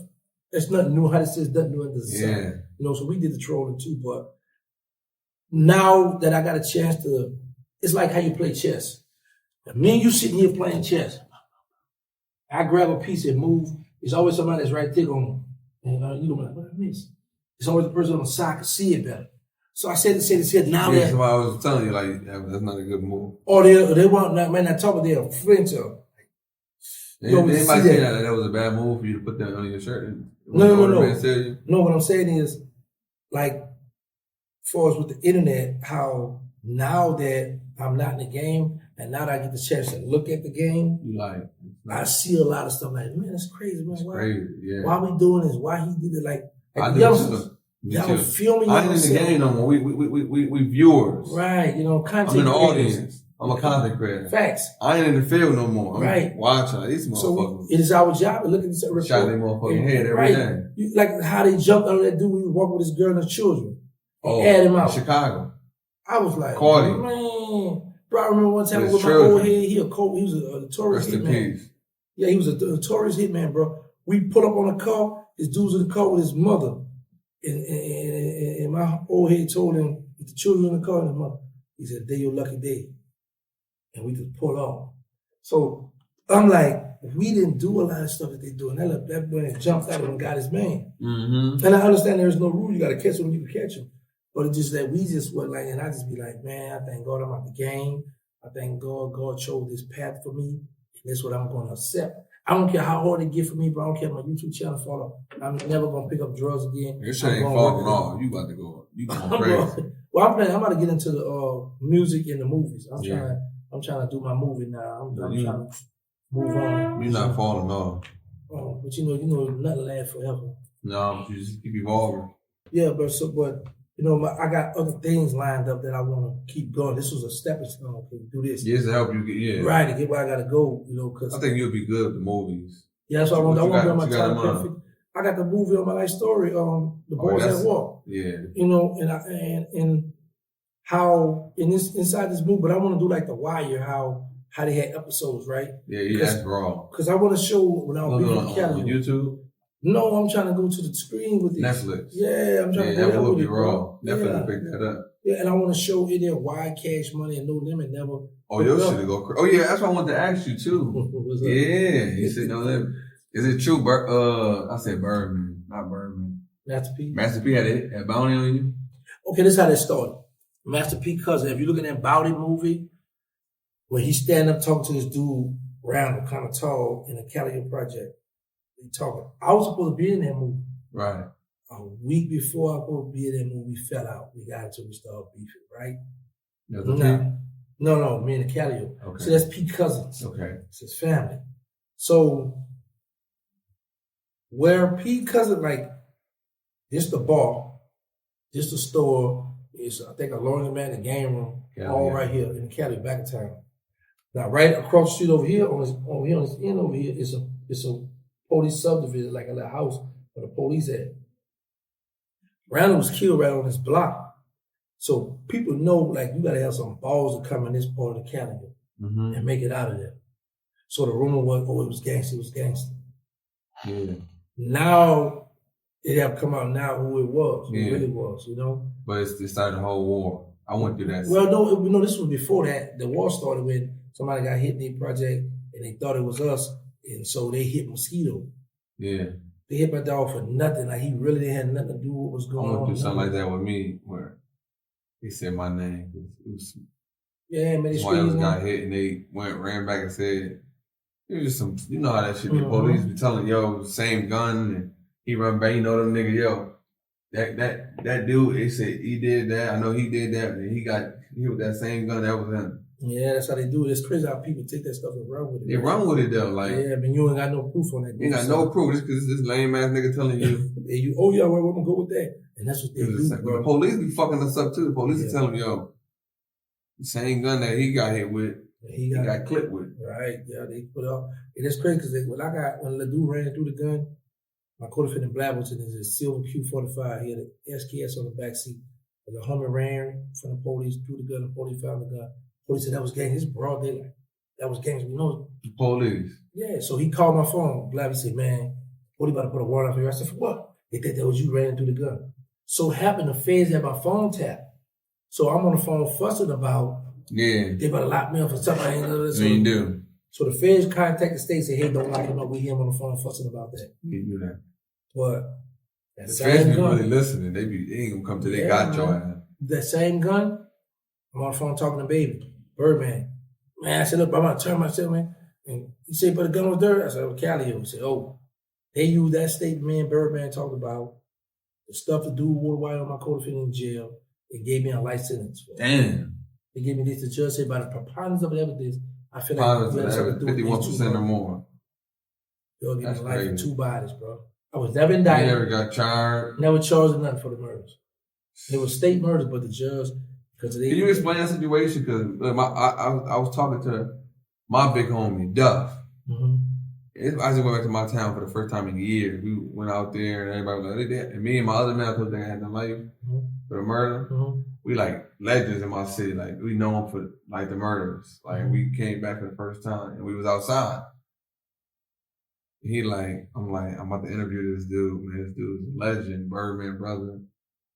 Speaker 2: It's nothing new. How it says nothing new under the sun.
Speaker 1: Yeah.
Speaker 2: You know, so we did the trolling too. But now that I got a chance to, it's like how you play chess. Me and you sitting here playing chess. I grab a piece and move. There's always somebody that's right there going, and you know, like, what I miss? It's always the person on the side can see it better. So I said now that.
Speaker 1: That's why I was telling you, like, that's not a good move.
Speaker 2: Or they want, man, not talking, they're flinch up.
Speaker 1: Anybody say that was a bad move for you to put that on your shirt?
Speaker 2: No. No, what I'm saying is, like, for us with the internet, how now that I'm not in the game, and now that I get the chance to look at the game,
Speaker 1: you like,
Speaker 2: I see a lot of stuff like, man, that's crazy, man. Why we doing this? Why he did it? Like
Speaker 1: I do
Speaker 2: y'all feel me?
Speaker 1: I ain't in the game no more. We viewers.
Speaker 2: Right, you know, content.
Speaker 1: I'm in the audience. I'm a content creator.
Speaker 2: Facts.
Speaker 1: I ain't in the field no more. I'm watching these motherfuckers.
Speaker 2: So it is our job to look at this report.
Speaker 1: Shot their motherfucking head every day.
Speaker 2: Like how they jumped on that dude when he was walking with his girl and his children. Add him out.
Speaker 1: In Chicago.
Speaker 2: I was like,
Speaker 1: Cardi.
Speaker 2: Man. Bro, I remember one time with my old head, he was a notorious hitman. Yeah, he was a notorious hitman, bro. We put up on a car, his dude's in the car with his mother. And my old head told him, with the children in the car and his mother, he said, "Day your lucky day." And we just pulled off. So I'm like, we didn't do a lot of stuff that they do. And that boy jumped out and got his man.
Speaker 1: Mm-hmm.
Speaker 2: And I understand there's no rule. You got to catch him when you can catch him. But it's just that we just went like, and I just be like, man, I thank God I'm out the game. I thank God chose this path for me. And that's what I'm going to accept. I don't care how hard it get for me, but I don't care if my YouTube channel fall off. I'm never going to pick up drugs again.
Speaker 1: Your shit ain't falling off. You about to go. You going crazy.
Speaker 2: Well, I'm about to get into the music and the movies. I'm trying to do my movie now. I'm trying to move on.
Speaker 1: You're not falling off.
Speaker 2: But you know, nothing lasts forever.
Speaker 1: No, but you just keep evolving.
Speaker 2: Yeah, but you know, I got other things lined up that I want to keep going. This was a stepping stone. Okay, do this.
Speaker 1: Yes, to help you get
Speaker 2: right to get where I gotta go. You know, because
Speaker 1: I think you'll be good with the movies.
Speaker 2: Yeah, that's what I want to be on my time. I got the movie on my life story. The Boys at War.
Speaker 1: Yeah.
Speaker 2: You know, and how inside this movie, but I want to do like The Wire, how they had episodes, right?
Speaker 1: Yeah, that's raw.
Speaker 2: Because I want to show when I was being
Speaker 1: on YouTube.
Speaker 2: No, I'm trying to go to the screen with it.
Speaker 1: Netflix.
Speaker 2: Yeah, I'm trying to go
Speaker 1: that
Speaker 2: with
Speaker 1: would be
Speaker 2: it,
Speaker 1: raw. Netflix will pick that up.
Speaker 2: Yeah, and I want to show it there why Cash Money and No Limit never.
Speaker 1: Oh, your shit go crazy. Oh yeah, that's what I wanted to ask you too. Yeah, you said No Limit. Is it true? I said Birdman, not Birdman.
Speaker 2: Master P.
Speaker 1: Master P had bounty on you.
Speaker 2: Okay, this is how that started. Master P cousin. If you look at that Bounty movie, where he's standing up talking to this dude, round, kind of tall, in a Calico project. They talking. I was supposed to be in that movie.
Speaker 1: Right.
Speaker 2: A week before I was supposed to be in that movie, we fell out. We got into we started beefing, right? No, me and the Calico. Okay. So that's P Cousins.
Speaker 1: Okay.
Speaker 2: It's his family. So where P Cousin, like, this the bar, this the store, is I think a laundromat, the game room, right here in the Cali, back of town. Now, right across the street over here, on this end over here, is a police subdivision, like a little house where the police at. Randall was killed right on this block. So people know, like, you gotta have some balls to come in this part of the Cali and make it out of there. So the rumor was, it was gangster.
Speaker 1: Yeah.
Speaker 2: Now it have come out now who it was, who it really was, you know.
Speaker 1: But it started the whole war. I went through that.
Speaker 2: Well, no, this was before that. The war started when somebody got hit in their project and they thought it was us. And so they hit Mosquito.
Speaker 1: Yeah.
Speaker 2: They hit my dog for nothing. Like he really didn't have nothing to do with what was going on.
Speaker 1: I went through something like that with me where he said my name. It was
Speaker 2: man.
Speaker 1: one of us got hit and they ran back and said, it was just some, you know how that shit be. Police be telling, yo, same gun, and he run back, you know them niggas, yo, that dude, they said he did that, I know he did that, and he got hit with that same gun, that was him.
Speaker 2: Yeah, that's how they do it. It's crazy how people take that stuff and run with it.
Speaker 1: They run with it though, like.
Speaker 2: Yeah, but you ain't got no proof on that.
Speaker 1: You ain't got no proof, just because this lame ass nigga telling you.
Speaker 2: Yeah, oh yeah, we're gonna go with that. And that's what they do, bro.
Speaker 1: The police be fucking us up too. The police is telling me, yo, the same gun that he got hit with, he got clipped with.
Speaker 2: Right, yeah, they put up. And it's crazy because when Ledoux ran through the gun, my co-defendant Blabbleton is a silver Q45. He had an SKS on the backseat. The Hummer ran from the police, threw the gun, the police found the gun. Police said that was gang. It's broad daylight. That was gangs. We know
Speaker 1: the police.
Speaker 2: Yeah, so he called my phone. Blabby said, man, what are you about to put a warrant out for you? I said, for what? They think that was you ran through the gun. So happened the feds had my phone tapped. So I'm on the phone fussing about they about to lock me up for something I ain't know.
Speaker 1: So you do.
Speaker 2: So the feds contacted the state and said, hey, don't lock him up. We hear him on the phone fussing about that.
Speaker 1: You do that.
Speaker 2: But
Speaker 1: the feds be really listening. They ain't gonna come to they got your ass.
Speaker 2: That same gun, I'm on the phone talking to Baby, Birdman. Man, I said, look, I'm about to turn myself, man. And he said, but the gun was there. I said, oh, Calio. He said, oh, they used that statement me and Birdman talked about, the stuff to do with Water White on my co-defendant in jail. They gave me a life sentence.
Speaker 1: Damn.
Speaker 2: They gave me this. The judge said, by the preponderance of evidence, I feel like
Speaker 1: 51% or more.
Speaker 2: They'll give me life for 2 bodies, bro. I was never indicted.
Speaker 1: You never got charged.
Speaker 2: Never charged or nothing for the murders. It was state murders, but the judge, because they.
Speaker 1: Can you explain that situation? Because I was talking to my big homie Duff. Mm-hmm. I just went back to my town for the first time in years. We went out there and everybody was like, and me and my other man told they had no life for the murder. Mm-hmm. We like legends in my city. Like we know them for like the murders. Like we came back for the first time and we was outside. I'm about to interview this dude, man. This dude's a legend, Birdman brother,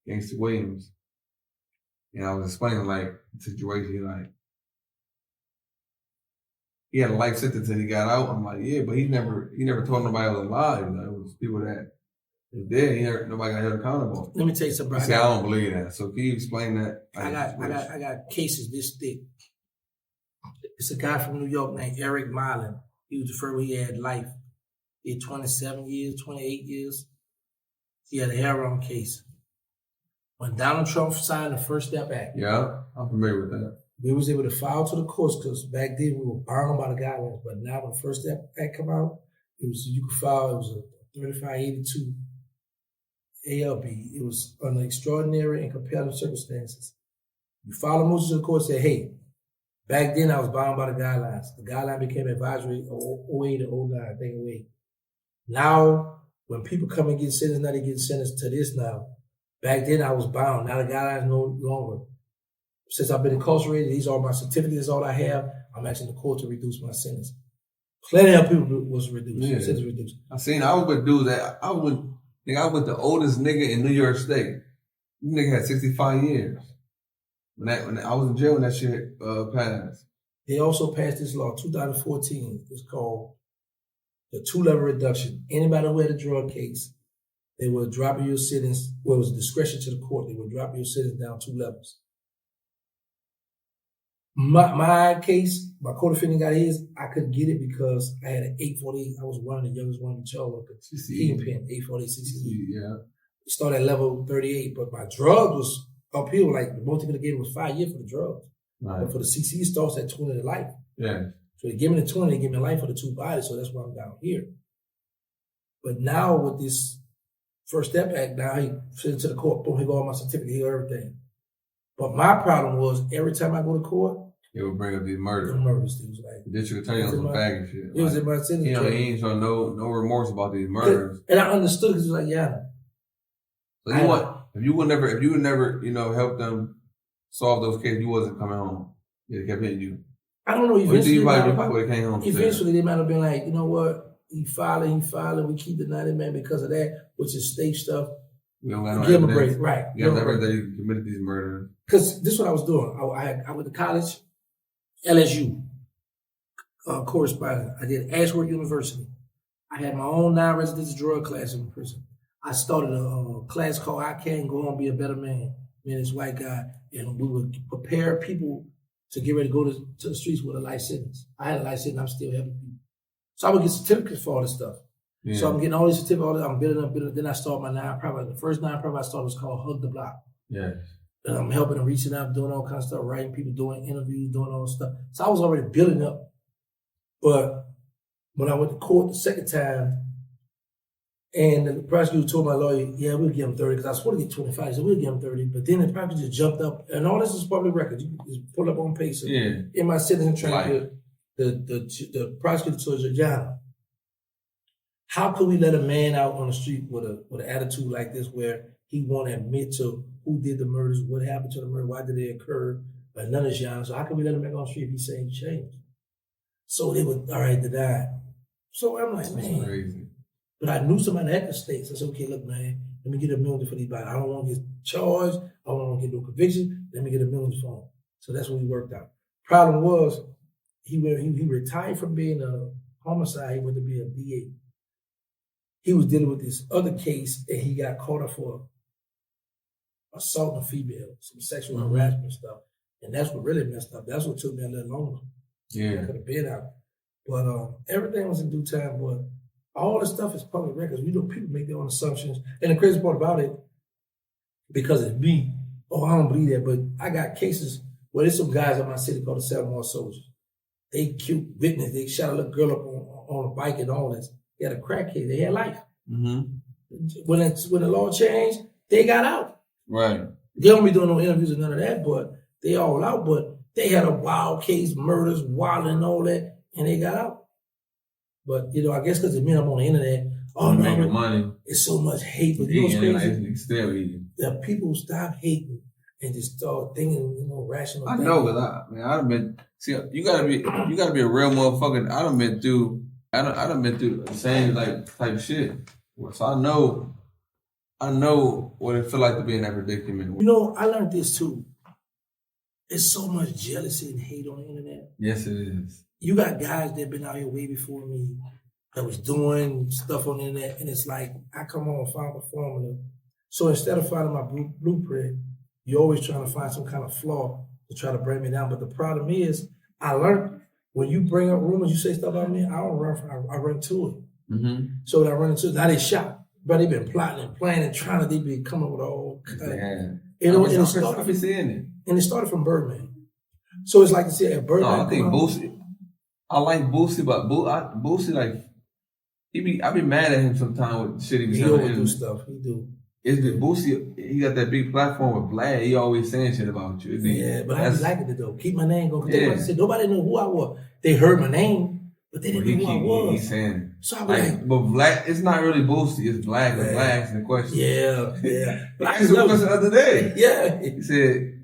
Speaker 1: Gangsta Williams. And I was explaining like the situation, he had a life sentence and he got out. I'm like, yeah, but he never told nobody I was alive. Like, it was people that was dead. Nobody got held accountable.
Speaker 2: Let me tell you something.
Speaker 1: I don't believe that. So can you explain that?
Speaker 2: I got cases this thick. It's a guy from New York named Eric Marlin. He was the first one. He had life. He had 27 years, 28 years. He had a heroin case. When Donald Trump signed the First Step Act.
Speaker 1: Yeah, I'm familiar with that.
Speaker 2: We was able to file to the courts because back then we were bound by the guidelines. But now when the First Step Act come out, you could file, it was a 3582 ALB. It was under extraordinary and compelling circumstances. You file a motion to the court, say, hey, back then I was bound by the guidelines. The guideline became advisory 08 or 09, I think 08. Now, when people come and get sentenced, now they get sentenced to this now. Back then I was bound. Now the guidelines no longer. Since I've been incarcerated, these are my certificates, all I have. I'm asking the court to reduce my sentence. Plenty of people was reduced.
Speaker 1: Yeah.
Speaker 2: Sentence reduced.
Speaker 1: I was with dudes that I was with the oldest nigga in New York State. This nigga had 65 years. When I was in jail when that shit passed.
Speaker 2: They also passed this law, 2014. It's called the 2-level reduction. Anybody who had a drug case, they will drop your sentence. Well, it was discretion to the court. They will drop your sentence down 2 levels. My case, my co-defendant got his. I couldn't get it because I had an 848. I was one of the youngest one in Charlotte with a kingpin, 848 CCE.
Speaker 1: Yeah.
Speaker 2: It started at level 38, but my drug was uphill. Like the most they could have given was 5 years for the drugs. Right. But for the CCE, it starts at 20 to life.
Speaker 1: Yeah.
Speaker 2: So they give me the 20, they give me life for the 2 bodies. So that's why I'm down here. But now with this First Step Act, now he sent it to the court. Boom, he got all my certificate, he got everything. But my problem was every time I go to court,
Speaker 1: it would bring up these murders.
Speaker 2: The murders. It was like
Speaker 1: the district attorney on some bag and shit.
Speaker 2: It was in my sentence.
Speaker 1: He ain't showing no remorse about these murders.
Speaker 2: And I understood because it was like, yeah.
Speaker 1: So if you would never, help them solve those cases, you wasn't coming home. They kept hitting you.
Speaker 2: I don't know. Eventually,
Speaker 1: you probably came home.
Speaker 2: Eventually, they might have been like, you know what? He filing. We keep denying man because of that, which is state stuff.
Speaker 1: We don't got no
Speaker 2: give him a break, right?
Speaker 1: You have never that you committed these murders.
Speaker 2: Because this is what I was doing. I went to college, LSU. correspondent. I did Ashworth University. I had my own non-residential drug class in prison. I started a class called I Can Go On Be a Better Man. Me and this white guy, and we would prepare people to get ready to go to the streets with a life sentence. I had a life sentence. I'm still helping people. So I would get certificates for all this stuff. Yeah. So I'm getting all these certificates. I'm building up. Then I start my nonprofit. The first nonprofit I started was called Hug the Block.
Speaker 1: Yes.
Speaker 2: And I'm helping and reaching out, doing all kinds of stuff, writing people, doing interviews, doing all this stuff. So I was already building up. But when I went to court the second time, and the prosecutor told my lawyer, yeah, we'll give him 30, because I was supposed to get 25. He said, we'll give him 30. But then the prosecutor jumped up, and all this is public record. You can just pull up on paper.
Speaker 1: Yeah.
Speaker 2: In my sentencing transcript, the prosecutor told John, how could we let a man out on the street with an attitude like this where he won't admit to who did the murders, what happened to the murder, why did they occur, but none of John. So how can we let him back on the street if he's saying change? So they would, all right, deny. So I'm like, man.
Speaker 1: Crazy.
Speaker 2: But I knew somebody at the state. So I said, okay, look, man, let me get a million for these bodies. I don't want to get charged. I don't want to get no conviction. Let me get a million for him. So that's what we worked out. Problem was, he retired from being a homicide. He went to be a DA. He was dealing with this other case, and he got caught up for assaulting a female, some sexual harassment stuff. And that's what really messed up. That's what took me a little longer.
Speaker 1: Yeah.
Speaker 2: I could have been out. But everything was in due time. But all this stuff is public records. We know people make their own assumptions. And the crazy part about it, because it's me, I don't believe that, but I got cases where there's some guys in my city called the Seven More Soldiers. They killed witness. They shot a little girl up on a bike and all this. They had a crackhead. They had life.
Speaker 1: Mm-hmm.
Speaker 2: When the law changed, they got out.
Speaker 1: Right.
Speaker 2: They don't be doing no interviews or none of that, but they all out. But they had a wild case, murders, wild and all that, and they got out. But, I guess because it meant I'm on the internet,
Speaker 1: making money.
Speaker 2: It's so much hate. But you know what's crazy?
Speaker 1: Still eating.
Speaker 2: The people stop hating and just start thinking, rational.
Speaker 1: I know, but I've been. See, you gotta be a real motherfucker. I done been through the same type shit. So I know what it feel like to be in that predicament.
Speaker 2: I learned this too. There's so much jealousy and hate on the internet.
Speaker 1: Yes, it is.
Speaker 2: You got guys that been out here way before me that was doing stuff on the internet, and it's like, I come on and find a formula. So instead of finding my blueprint, you're always trying to find some kind of flaw to try to bring me down. But the problem is, I learned when you bring up rumors, you say stuff about me, I don't run from I run to it. Mm-hmm. So when I run into it, now they shot. But they've been plotting and planning, they be coming with all kinds of,
Speaker 1: and
Speaker 2: it started from Birdman. So it's like I said, Birdman.
Speaker 1: No, I think Boosie. I like Boosie, but Boosie I be mad at him sometimes with shit he be saying.
Speaker 2: He overdo stuff. He do.
Speaker 1: It's the Boosie. He got that big platform with Vlad. He always saying shit about you.
Speaker 2: But I be liking it though. Keep my name going. Yeah. Nobody knew who I was. They heard my name, but they didn't know who I was.
Speaker 1: He's saying it.
Speaker 2: So I was
Speaker 1: but Vlad, it's not really Boosie. It's Vlad. The Vlad's in the question.
Speaker 2: Yeah.
Speaker 1: But I asked him a question the other day.
Speaker 2: Yeah.
Speaker 1: He said.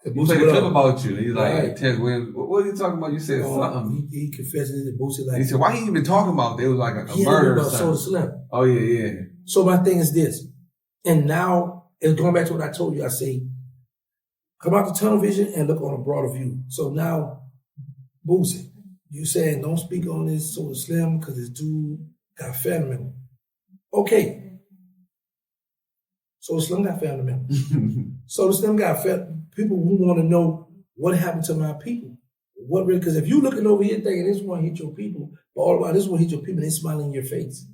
Speaker 1: He played a clip about you. He's like, Terrance Williams, what are you talking about? You said something.
Speaker 2: He confessed it to Boosie.
Speaker 1: He said, why he even talking about it? It was like a murder or something.
Speaker 2: Slim.
Speaker 1: Oh, yeah.
Speaker 2: So my thing is this. And now, it's going back to what I told you. I say, come out the tunnel vision and look on a broader view. So now, Boosie, you saying don't speak on this Soda Slim because this dude got family member. Okay. Soda Slim got family member. Soda Slim got people who want to know what happened to my people. What really? Because if you looking over here thinking this one hit your people, but all about this one hit your people, and they smiling in your face.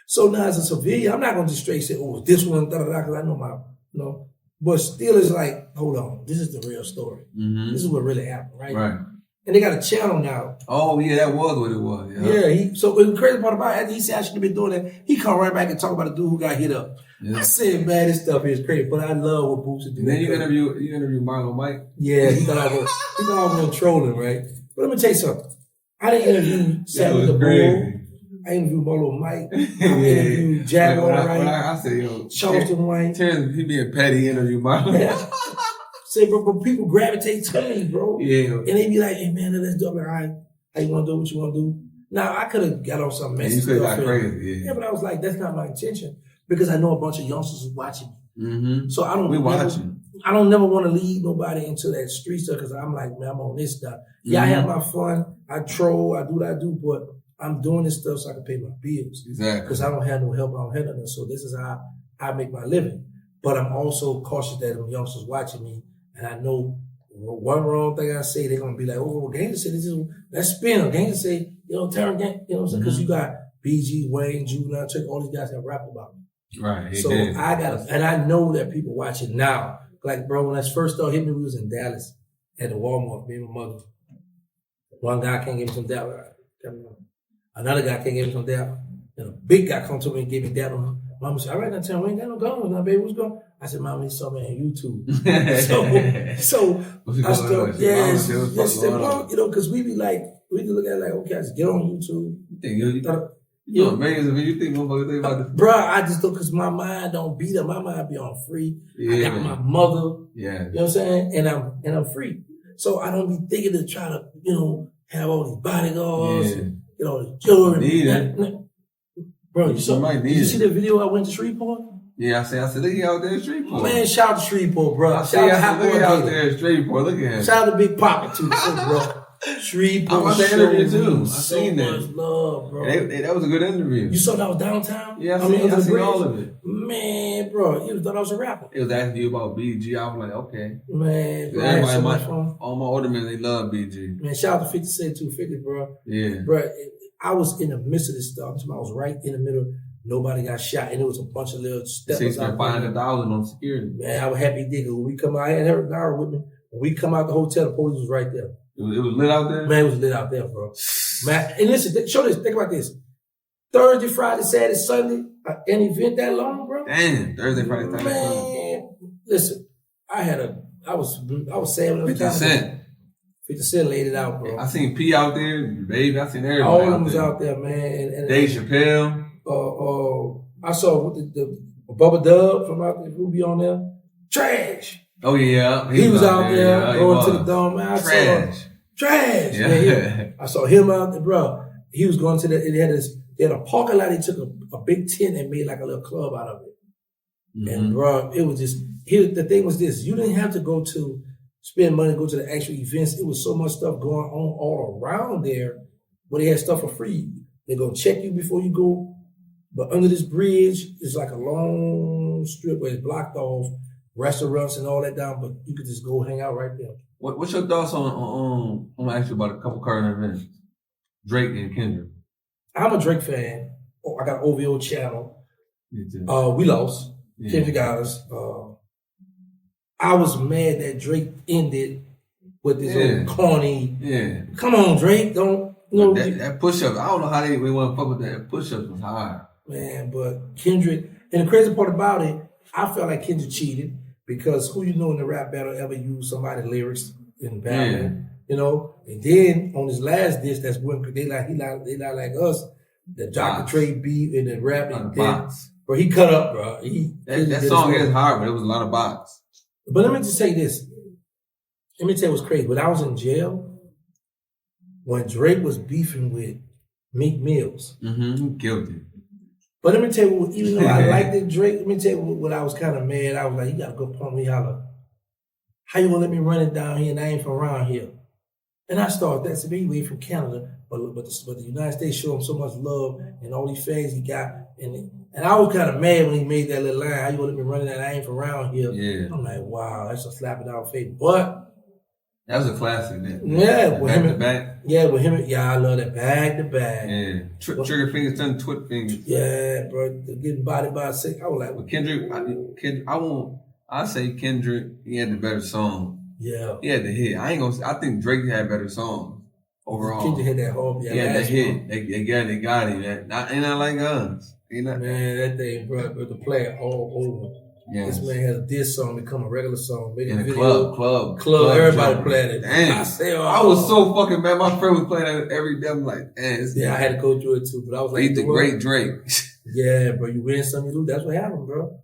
Speaker 2: So now as a civilian, I'm not going to just straight say, oh, this one, because I know but still it's like, hold on, this is the real story. Mm-hmm. This is what really happened, right?
Speaker 1: Right.
Speaker 2: And they got a channel now.
Speaker 1: Oh, yeah, that was what it was.
Speaker 2: Yeah. So the crazy part about it, after he said I shouldn't have been doing that, he come right back and talk about the dude who got hit up. Yeah. I said, man, this stuff is crazy, but I love what Boosie do.
Speaker 1: Then you interview Marlon Mike?
Speaker 2: Yeah, he thought I was trolling, right? But let me tell you something. I didn't interview Sammy the Bull. I interviewed Marlon Mike. I interviewed Jaguar, right?
Speaker 1: I said,
Speaker 2: Charleston White.
Speaker 1: Terrance, he being petty interview Marlon.
Speaker 2: Yeah. Say, bro, but people gravitate to me, bro.
Speaker 1: Yeah.
Speaker 2: And they be like, hey, man, let's do it. All right, how you want to do what you want to do? Now, I could have got on some messy stuff.
Speaker 1: You could have got crazy,
Speaker 2: yeah, but I was like, that's not my intention because I know a bunch of youngsters is watching me.
Speaker 1: Mm-hmm.
Speaker 2: So I don't.
Speaker 1: We watching.
Speaker 2: I don't never want to lead nobody into that street stuff because I'm like, man, I'm on this stuff. Yeah, I have my fun. I troll. I do what I do, but I'm doing this stuff so I can pay my bills.
Speaker 1: Exactly.
Speaker 2: Because I don't have no help. I don't have nothing. So this is how I make my living. But I'm also cautious that them youngsters watching me, and I know one wrong thing I say, they're gonna be like, "Oh, Gangsta say this is let's spin them." Gangsta say, Terrance Gangsta, you know what I'm saying? Because you got BG, Wayne, Juvenile, Trick, all these guys have rapped about me.
Speaker 1: Right.
Speaker 2: So I got, and I know that people watching now. Like, bro, when I first started hitting me, we was in Dallas at the Walmart, me and my mother. One guy can't give me some doubt. Another guy can't give me some doubt. And a big guy come to me and give me doubt on him. Mama said, all right, now tell me, we ain't got no guns now, baby. What's going on? I said, Mama, he saw me on YouTube. so I started, yes, you know, because we be like, we can look at it like, okay, I just get on YouTube.
Speaker 1: You know, amazing. You think motherfuckers think about this?
Speaker 2: Bro, I just don't, because my mind don't beat up. My mind be on free. I got my mother.
Speaker 1: Yeah.
Speaker 2: You know what I'm saying? And I'm free. So I don't be thinking to try to, you know, have all these bodyguards and, you know, the children. Bro, did you see the video I went to Shreveport?
Speaker 1: Yeah, I said, look out there in Shreveport.
Speaker 2: Man, shout out to Shreveport, bro.
Speaker 1: Shout out there in Shreveport. Look at him.
Speaker 2: Shout out to Big Papa, too, bro. Shreveport.
Speaker 1: I watched that interview, too. I
Speaker 2: seen that. So much love, bro.
Speaker 1: That was a good interview.
Speaker 2: You saw that was downtown?
Speaker 1: Yeah, I seen all of it.
Speaker 2: Man, bro, you thought I was a rapper.
Speaker 1: It was asking you about BG. I was like, okay.
Speaker 2: Man, bro,
Speaker 1: everybody, all my older men, they love BG.
Speaker 2: Man, shout out to 50 Cent 250, bro.
Speaker 1: Yeah.
Speaker 2: Bro, I was in the midst of this stuff. I was right in the middle. Nobody got shot, and it was a bunch of little steppers out there.
Speaker 1: $500,000 on security.
Speaker 2: Man, I was happy digger. When we come out, I had Eric Nara with me. When we come out the hotel, the police was right there.
Speaker 1: It was lit out there?
Speaker 2: Man, it was lit out there, bro. Man, and listen, show this. Think about this. Thursday, Friday, Saturday, Sunday, an event that long, bro.
Speaker 1: Damn, Thursday, Friday, Saturday, Sunday.
Speaker 2: Man, listen, I was sad when
Speaker 1: 50 Cent.
Speaker 2: 50 Cent laid it out, bro.
Speaker 1: I seen P out there, baby. I seen everybody.
Speaker 2: All of them was out there, man. And
Speaker 1: Dave Chappelle.
Speaker 2: I saw the Bubba Dub from out there, who be on there. Trash.
Speaker 1: Oh yeah,
Speaker 2: he was out there going to the dome. Man, trash.
Speaker 1: Yeah.
Speaker 2: Man, I saw him out there, bro. He was going to they had a parking lot. He took a big tent and made like a little club out of it. Mm-hmm. And bro, it was just the thing was this: you didn't have to go to spend money, go to the actual events. It was so much stuff going on all around there, where they had stuff for free. They're gonna check you before you go. But under this bridge, it's like a long strip where it's blocked off, restaurants and all that down, but you could just go hang out right there.
Speaker 1: What's your thoughts on I'm gonna ask you about a couple current events. Drake and Kendrick.
Speaker 2: I'm a Drake fan. I got an OVO channel.
Speaker 1: Me too.
Speaker 2: We lost. Yeah. Kendrick got us. I was mad that Drake ended with this old corny. Yeah. Come on, Drake. Don't
Speaker 1: that push-up. I don't know how they want to fuck with that. Push-up was hard.
Speaker 2: Man, but Kendrick, and the crazy part about it, I felt like Kendrick cheated because who you know in the rap battle ever used somebody's lyrics in battle, you know? And then on his last diss, that's when they not like us, the Dr. Dre beat and the rap and bro, he cut up, bro.
Speaker 1: That song is hard, but it was a lot of bots.
Speaker 2: But let me just say this. Let me tell you what's crazy. When I was in jail, when Drake was beefing with Meek Mills,
Speaker 1: guilty.
Speaker 2: But let me tell you, even though I liked it, Drake, let me tell you what I was kind of mad. I was like, you got to go pump me holler. How you going to let me run it down here and I ain't from around here? And I started that. So he way from Canada, but the United States showed him so much love and all these fans he got. And I was kind of mad when he made that little line, how you going to let me run it down, I ain't from around here? Yeah. I'm like, wow, that's a slap in our face. But
Speaker 1: that was a classic, man.
Speaker 2: Yeah,
Speaker 1: back to back.
Speaker 2: Yeah, with him. Yeah, I love that back to back.
Speaker 1: Yeah, trigger fingers turn twit fingers.
Speaker 2: Yeah, bro, getting bodied by a sick. I was like,
Speaker 1: well, Kendrick. I say Kendrick. He had the better song.
Speaker 2: Yeah,
Speaker 1: he had the hit. I think Drake had better songs overall.
Speaker 2: Kendrick had that whole.
Speaker 1: Yeah, that hit. They got him. Ain't not like us.
Speaker 2: Man, that thing, bro, to play it all over. Yes. This man has a diss song become a regular song.
Speaker 1: In a club,
Speaker 2: everybody playing it. Damn.
Speaker 1: I was so fucking mad. My friend was playing it every day. I'm like, damn.
Speaker 2: Yeah, I had to go through it too. But I was like,
Speaker 1: the great Drake.
Speaker 2: Yeah, bro, you win some, you lose. That's what happened, bro.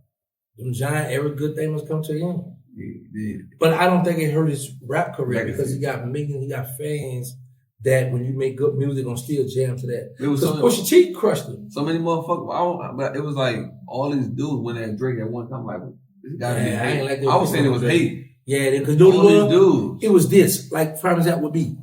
Speaker 2: Them giant, every good thing must come to an end. Yeah. But I don't think it hurt his rap career because he got millions, he got fans that when you make good music, gonna still jam to that. Because Pusha T crushed it.
Speaker 1: So many motherfuckers. But it was like all these dudes went at Drake at one time. Like, gotta be
Speaker 2: I ain't like
Speaker 1: hate.
Speaker 2: that.
Speaker 1: I was saying it was hate.
Speaker 2: Yeah, because
Speaker 1: All these dudes.
Speaker 2: it was this. Like, for example, would be,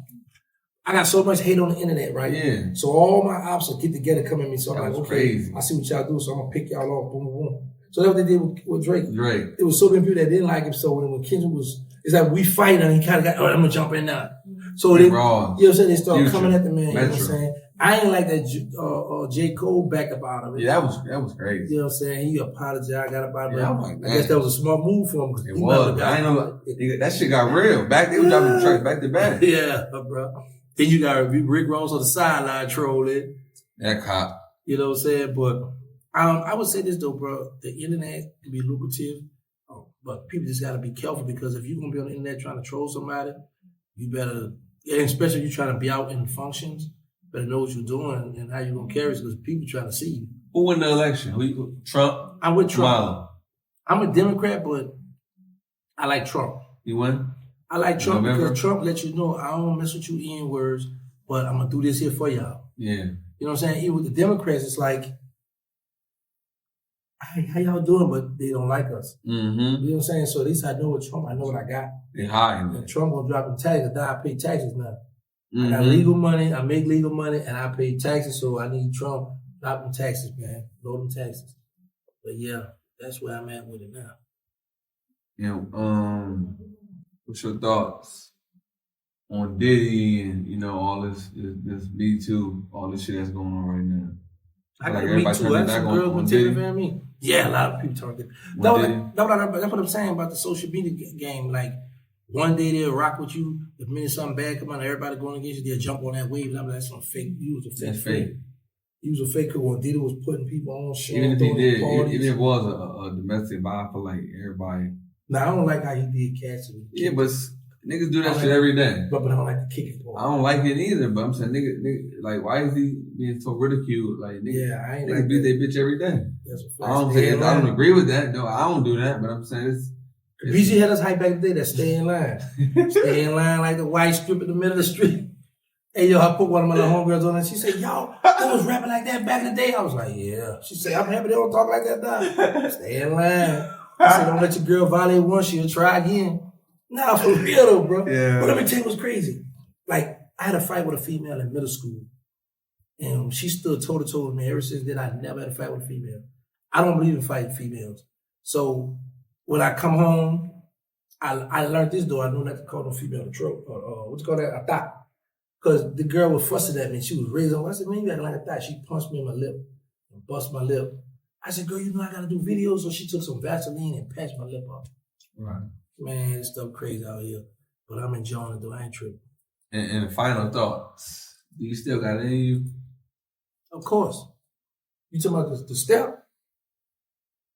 Speaker 2: I got so much hate on the internet, right?
Speaker 1: Yeah.
Speaker 2: So all my ops will get together, come at me. So I'm
Speaker 1: That
Speaker 2: like,
Speaker 1: was
Speaker 2: okay,
Speaker 1: crazy.
Speaker 2: I see what y'all do, so I'm gonna pick y'all off, boom, boom, boom. So that's what they did with Drake.
Speaker 1: Drake.
Speaker 2: It was so many people that didn't like him. So when Kendrick was, it's like we fight and he kind of got, I'm gonna jump in now. So they, you know what I'm saying? They started coming at the man.
Speaker 1: Metro.
Speaker 2: You know what I'm saying? I ain't like that J. Cole back about him.
Speaker 1: Yeah, that was crazy.
Speaker 2: You know what I'm saying? He apologized, got about it.
Speaker 1: Yeah, I'm like,
Speaker 2: I guess that was a smart move for him.
Speaker 1: It was. I ain't know that shit got real. Back they were dropping tracks back to back.
Speaker 2: Yeah, bro. Then you got Rick Ross on the sideline trolling.
Speaker 1: That cop.
Speaker 2: You know what I'm saying? But I would say this though, bro. The internet can be lucrative, but people just gotta be careful because if you're gonna be on the internet trying to troll somebody, you better, and especially if you're trying to be out in functions, better know what you're doing and how you're gonna carry it because people trying to see you.
Speaker 1: Who won the election? Trump?
Speaker 2: I'm with Trump.
Speaker 1: Kamala.
Speaker 2: I'm a Democrat, but I like Trump.
Speaker 1: You won?
Speaker 2: I like Trump
Speaker 1: November?
Speaker 2: because Trump lets you know I don't mess with you in words, but I'm gonna do this here for y'all.
Speaker 1: Yeah.
Speaker 2: You know what I'm saying? Even with the Democrats, it's like, hey, how y'all doing? But they don't like us.
Speaker 1: Mm-hmm.
Speaker 2: You know what I'm saying? So at least I know with Trump, I know what I got.
Speaker 1: They hiding
Speaker 2: And
Speaker 1: it.
Speaker 2: Trump gonna drop them taxes. Now I pay taxes now.
Speaker 1: Mm-hmm.
Speaker 2: I got legal money, I make legal money, and I pay taxes. So I need Trump drop them taxes, man. Load them taxes. But yeah, that's where I'm at with it now.
Speaker 1: You know, what's your thoughts on Diddy and all this B2, all this shit that's going on right now?
Speaker 2: I
Speaker 1: Like
Speaker 2: got
Speaker 1: everybody
Speaker 2: me too.
Speaker 1: turning
Speaker 2: That's
Speaker 1: back
Speaker 2: some
Speaker 1: on
Speaker 2: girls gonna
Speaker 1: Diddy?
Speaker 2: take it for me. Yeah, a lot of people talking. That's what I'm saying about the social media game. Like one day they'll rock with you. The minute something bad come out, everybody going against you, they'll jump on that wave. And I'm like, that's some fake. You was a fake.
Speaker 1: That's fake.
Speaker 2: You was a fake. When Diddy was putting people on show.
Speaker 1: Even if he did,
Speaker 2: parties.
Speaker 1: even if it was a domestic violence, I feel like everybody.
Speaker 2: Now I don't like how he did Cassie.
Speaker 1: Yeah, but niggas do that shit every day.
Speaker 2: But I don't like the kicking part.
Speaker 1: I don't like it either, but I'm saying nigga, like, why is he being so ridiculed? Like, nigga,
Speaker 2: yeah, I ain't
Speaker 1: niggas
Speaker 2: like
Speaker 1: beat
Speaker 2: that.
Speaker 1: their bitch every day.
Speaker 2: That's a
Speaker 1: I don't agree with that, though. I don't do that, but I'm saying it's
Speaker 2: BG had us hype back in the day that stay in line. Stay in line like the white strip in the middle of the street. Hey, yo, I put one of my little homegirls on and she said, yo, they was rapping like that back in the day. I was like, yeah. She said, I'm happy they don't talk like that now. Stay in line. I said, don't let your girl violate once, she'll try again. Nah, for real though, bro.
Speaker 1: Yeah.
Speaker 2: But let me tell you what's crazy. Like, I had a fight with a female in middle school. And she stood toe to toe with me. Ever since then, I never had a fight with a female. I don't believe in fighting females. So when I come home, I learned this though. I know not to call no female a trope. What's called that? A thought. Because the girl was fussing at me. She was raised on. I said, man, you acting like a thought. She punched me in my lip and bust my lip. I said, girl, you know I got to do videos. So she took some Vaseline and patched my lip up.
Speaker 1: right.
Speaker 2: Man, this stuff crazy out here. But I'm enjoying it though. I ain't tripping.
Speaker 1: And final thoughts. Do you still got any of you?
Speaker 2: Of course. You talking about the step?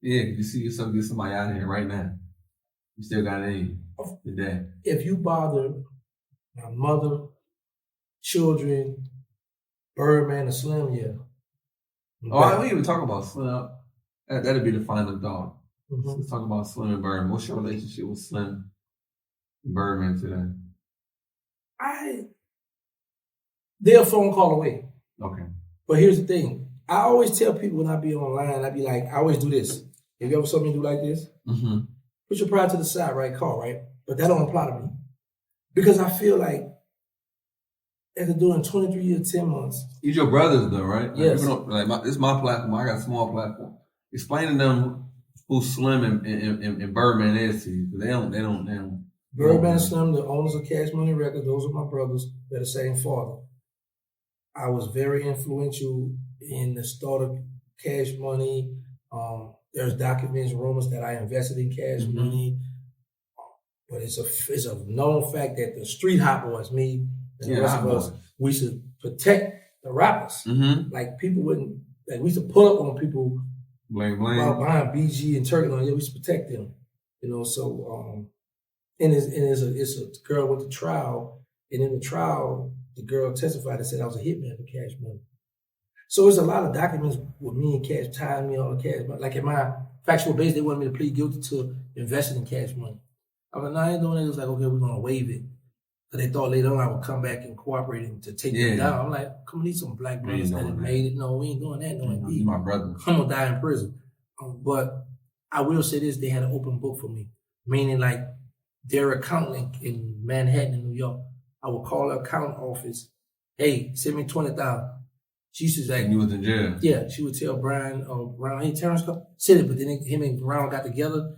Speaker 1: Yeah, you see yourself get somebody out of here right now. You still got any today?
Speaker 2: If you bother my mother, children, Birdman, and Slim, yeah.
Speaker 1: I don't even talk about Slim. That'd be the final thought.
Speaker 2: Mm-hmm.
Speaker 1: Let's talk about Slim and Birdman. What's your relationship with Slim and Birdman today?
Speaker 2: They're a phone call away.
Speaker 1: Okay.
Speaker 2: But here's the thing. I always tell people when I be online, I be like, I always do this. If you ever saw me do like this, put your pride to the side, right? Call, right? But that don't apply to me. Because I feel like after doing 23 years, 10 months.
Speaker 1: These your brothers though, right?
Speaker 2: Yes.
Speaker 1: This is my platform. I got a small platform. Explain to them who Slim and Birdman is to you. They don't.
Speaker 2: Birdman and Slim, the owners of Cash Money Records, those are my brothers. They're the same father. I was very influential in the start of Cash Money. There's documents, rumors that I invested in Cash Money. But it's a known fact that the street hot boys, me and the rest of us, we should protect the rappers. Like people wouldn't, like we used to pull up on people behind BG and Turkey. Yeah, we used to protect them. You know, so it's a girl went to trial, and in the trial, the girl testified and said I was a hitman for Cash Money. So there's a lot of documents with me and Cash tying me on Cash Money. Like in my factual base, they wanted me to plead guilty to investing in Cash Money. I was like, no, I ain't doing it. It was like, okay, we're gonna waive it. But they thought later on I would come back and cooperate to take them down. I'm like, come need some black brothers that have made it. No, we ain't doing that. No, indeed.
Speaker 1: My brother.
Speaker 2: I'm gonna die in prison. But I will say this, they had an open book for me. Meaning like their accountant in Manhattan, in New York, I would call the accountant office, hey, send me 20,000. She used to say,
Speaker 1: you was in jail.
Speaker 2: Yeah, she would tell Brian, hey, Terrance, send it. But then him and Brown got together.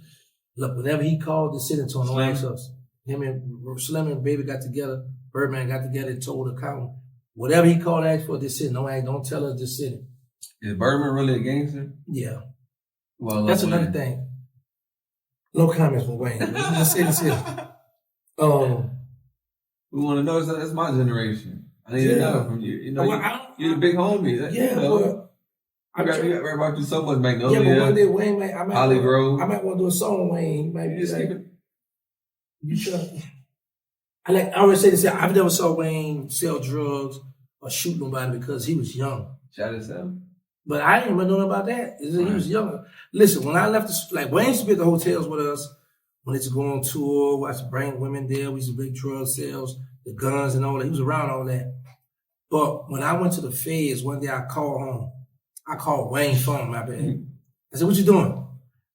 Speaker 2: Look, whenever he called, just send it to him. Don't ask us. Him and Slim and Baby got together. Birdman got together and told the accountant, whatever he called, ask for, just send it. Don't tell us, just send it.
Speaker 1: Is Birdman really a gangster?
Speaker 2: Yeah.
Speaker 1: Well,
Speaker 2: that's another thing. No comments from Wayne. Let's say this here. We
Speaker 1: want to know. That's my generation. I need to know from you. You know, you're the big homie.
Speaker 2: Yeah,
Speaker 1: you know, I got read about you so much, Magnolia.
Speaker 2: Yeah, but one day Wayne,
Speaker 1: Holly Grove.
Speaker 2: I might want to do a song with Wayne. He might be like, you sure? I always say this. I've never saw Wayne sell drugs or shoot nobody because he was young.
Speaker 1: Shot himself.
Speaker 2: But I didn't even know about that. He was younger. Listen, when I left, Wayne used to be at the hotels with us when it's going on tour, watch bring women there. We used to bring drug sales, the guns and all that. He was around all that. But when I went to the feds, one day I called home. I called Wayne's phone, my bad. I said, what you doing?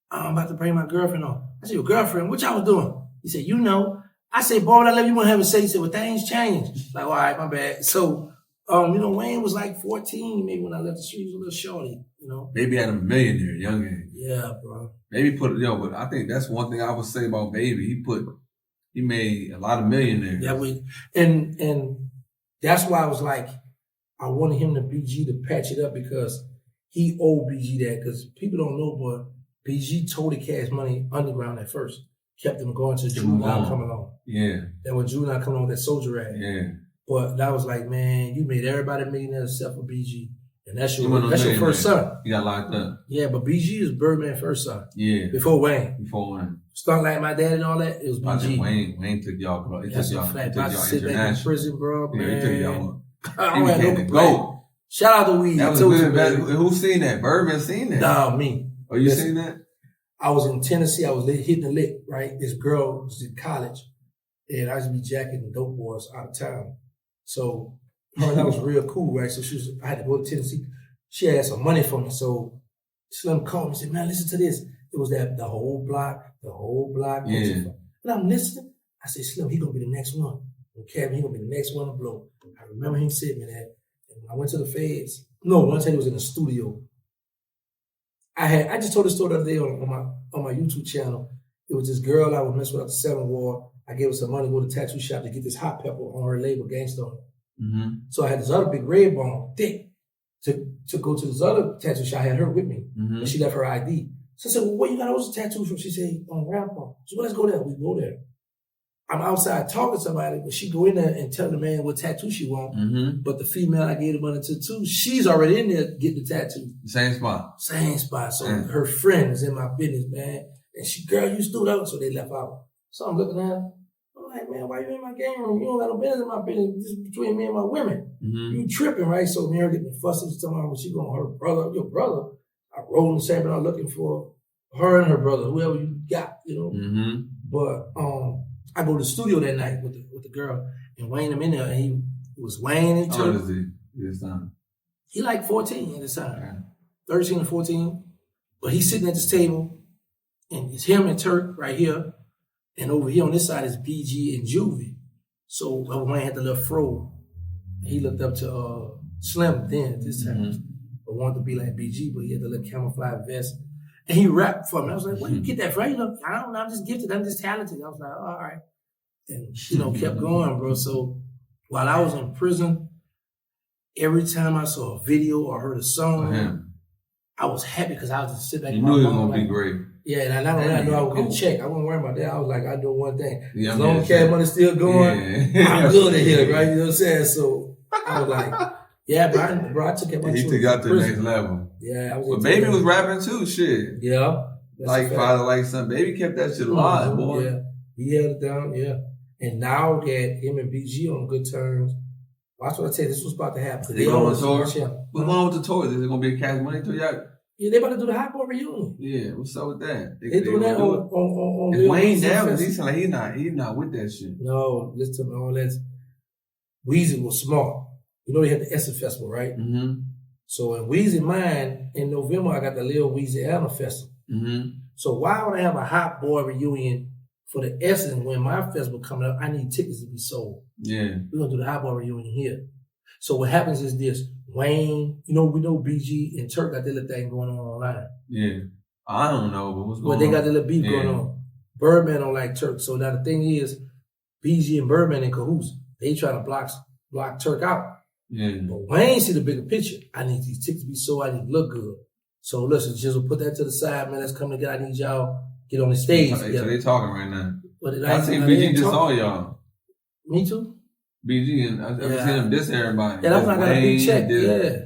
Speaker 2: I'm about to bring my girlfriend on. I said, your girlfriend? What y'all was doing? He said, you know. I said, boy, when I left, you want to have a say. He said, well, things changed. Like, all right, my bad. So, Wayne was like 14, maybe when I left the street. He was a little shorty, you know.
Speaker 1: Baby had a millionaire, young age.
Speaker 2: Yeah, bro.
Speaker 1: Baby but I think that's one thing I would say about Baby. He made a lot of millionaires.
Speaker 2: Yeah, and that's why I was like, I wanted him to BG to patch it up because he owed BG that. Because people don't know, but BG totally Cash Money underground at first. Kept them going to Juvenile coming on.
Speaker 1: Yeah.
Speaker 2: That when Juvenile coming on with that Soldier Act.
Speaker 1: Yeah.
Speaker 2: But that was like, man, you made everybody millionaire except for BG. And that's your first son.
Speaker 1: You got locked up.
Speaker 2: Yeah, but BG is Birdman's first son.
Speaker 1: Yeah.
Speaker 2: Before Wayne.
Speaker 1: Before
Speaker 2: Starting like my dad and all that, it was BG.
Speaker 1: Wayne took y'all, bro. He took y'all
Speaker 2: sit back in prison, bro.
Speaker 1: Yeah,
Speaker 2: man.
Speaker 1: he took y'all.
Speaker 2: I don't have no complaint. Shout out to Weed.
Speaker 1: That was good. Who seen that? Birdman seen that?
Speaker 2: Nah, me.
Speaker 1: Oh, you seen that?
Speaker 2: I was in Tennessee. I was hitting the lick, right? This girl was in college, and I used to be jacking the dope boys out of town. So her and I was real cool, right? So I had to go to Tennessee. She had some money for me. So Slim called me and said, man, listen to this. It was the whole block.
Speaker 1: Yeah.
Speaker 2: And I'm listening. I said, Slim, he gonna be the next one. And Kevin, he gonna be the next one to blow. I remember him saying me that. And when I went to the feds, one time he was in the studio. I just told the story the other day on my YouTube channel. It was this girl I was messing with at the 7th Ward. I gave her some money to go to the tattoo shop to get this hot pepper on her label, Gangsta.
Speaker 1: Mm-hmm.
Speaker 2: So I had this other big red bone, thick, to go to this other tattoo shop. I had her with me, and she left her ID. So I said, well, where you got all those tattoos from? She said, on Grandpa. So let's go there. We go there. I'm outside talking to somebody, but she go in there and tell the man what tattoo she want. Mm-hmm. But the female I gave the money to too, she's already in there getting the tattoo.
Speaker 1: Same spot. So
Speaker 2: her friend is in my business, man. And girl, you stood out. So they left out. So I'm looking at her. I'm like, man, why you in my game room? You don't got no business in my business. This is between me and my women. Mm-hmm. You tripping, right? So me and her getting fussy. Talking about she going her brother, your brother. I rolled in the same, but I'm looking for her and her brother, whoever you got, you know. Mm-hmm. But I go to the studio that night with the girl, and Wayne him in there, and it was Wayne and Turk.
Speaker 1: How old is he this time?
Speaker 2: He like 14 at this time, 13 or 14. But he's sitting at this table, and it's him and Turk right here, and over here on this side is BG and Juvie. So Wayne had the little fro. He looked up to Slim then at this time, but wanted to be like BG, but he had the little camouflage vest. And he rapped for me. I was like, where you get that from? You know, I don't know, I'm just gifted, I'm just talented. I was like, all right. And, kept going, bro. So while I was in prison, every time I saw a video or heard a song, I was happy because I was just sitting back.
Speaker 1: You knew it was going to be great.
Speaker 2: Yeah, and not only that, I knew I would get a check. I wasn't worried about that. I was like, I do one thing. As long as Cash Money's still going, I'm good at here, right? You know what I'm saying? So I was like, yeah, bro, I took it.
Speaker 1: He took you out to the next level.
Speaker 2: Yeah,
Speaker 1: but Baby was rapping too, shit.
Speaker 2: Yeah.
Speaker 1: Like Father, like Son. Baby kept that shit alive, boy.
Speaker 2: Yeah, he held it down, yeah. And now that him and BG on good terms, watch what I tell you, this was about to happen.
Speaker 1: They going on tour? What's going on with the tours? Is it going to be a Cash Money tour?
Speaker 2: Yeah, they about to do the Hot Boy reunion.
Speaker 1: Yeah, what's up with that?
Speaker 2: They doing that on
Speaker 1: Is Wayne down? Because he sound like he's not with that shit.
Speaker 2: No, listen to me, all that. Weezy was smart. You know they had the Essence Festival, right? Mm-hmm. So in Weezy mind, in November, I got the Lil Weezy Festival. Mm-hmm. So why would I have a hot boy reunion for the Essence when my festival coming up? I need tickets to be sold.
Speaker 1: Yeah.
Speaker 2: We're gonna do the hot boy reunion here. So what happens is this: Wayne, we know BG and Turk got their little thing going on online.
Speaker 1: Yeah. I don't know, but what's going on?
Speaker 2: Well, they got their little beef going on. Birdman don't like Turk. So now the thing is, BG and Birdman in cahoots. They try to block Turk out.
Speaker 1: Yeah.
Speaker 2: But Wayne see the bigger picture. I need these tickets to be sold. I need to look good. So listen, Jizzle, put that to the side, man. Let's come together. I need y'all get on the stage.
Speaker 1: So they talking right now.
Speaker 2: But
Speaker 1: I seen BG just saw y'all.
Speaker 2: Me too.
Speaker 1: BG and I've seen him diss everybody.
Speaker 2: Yeah, that's not got a big check.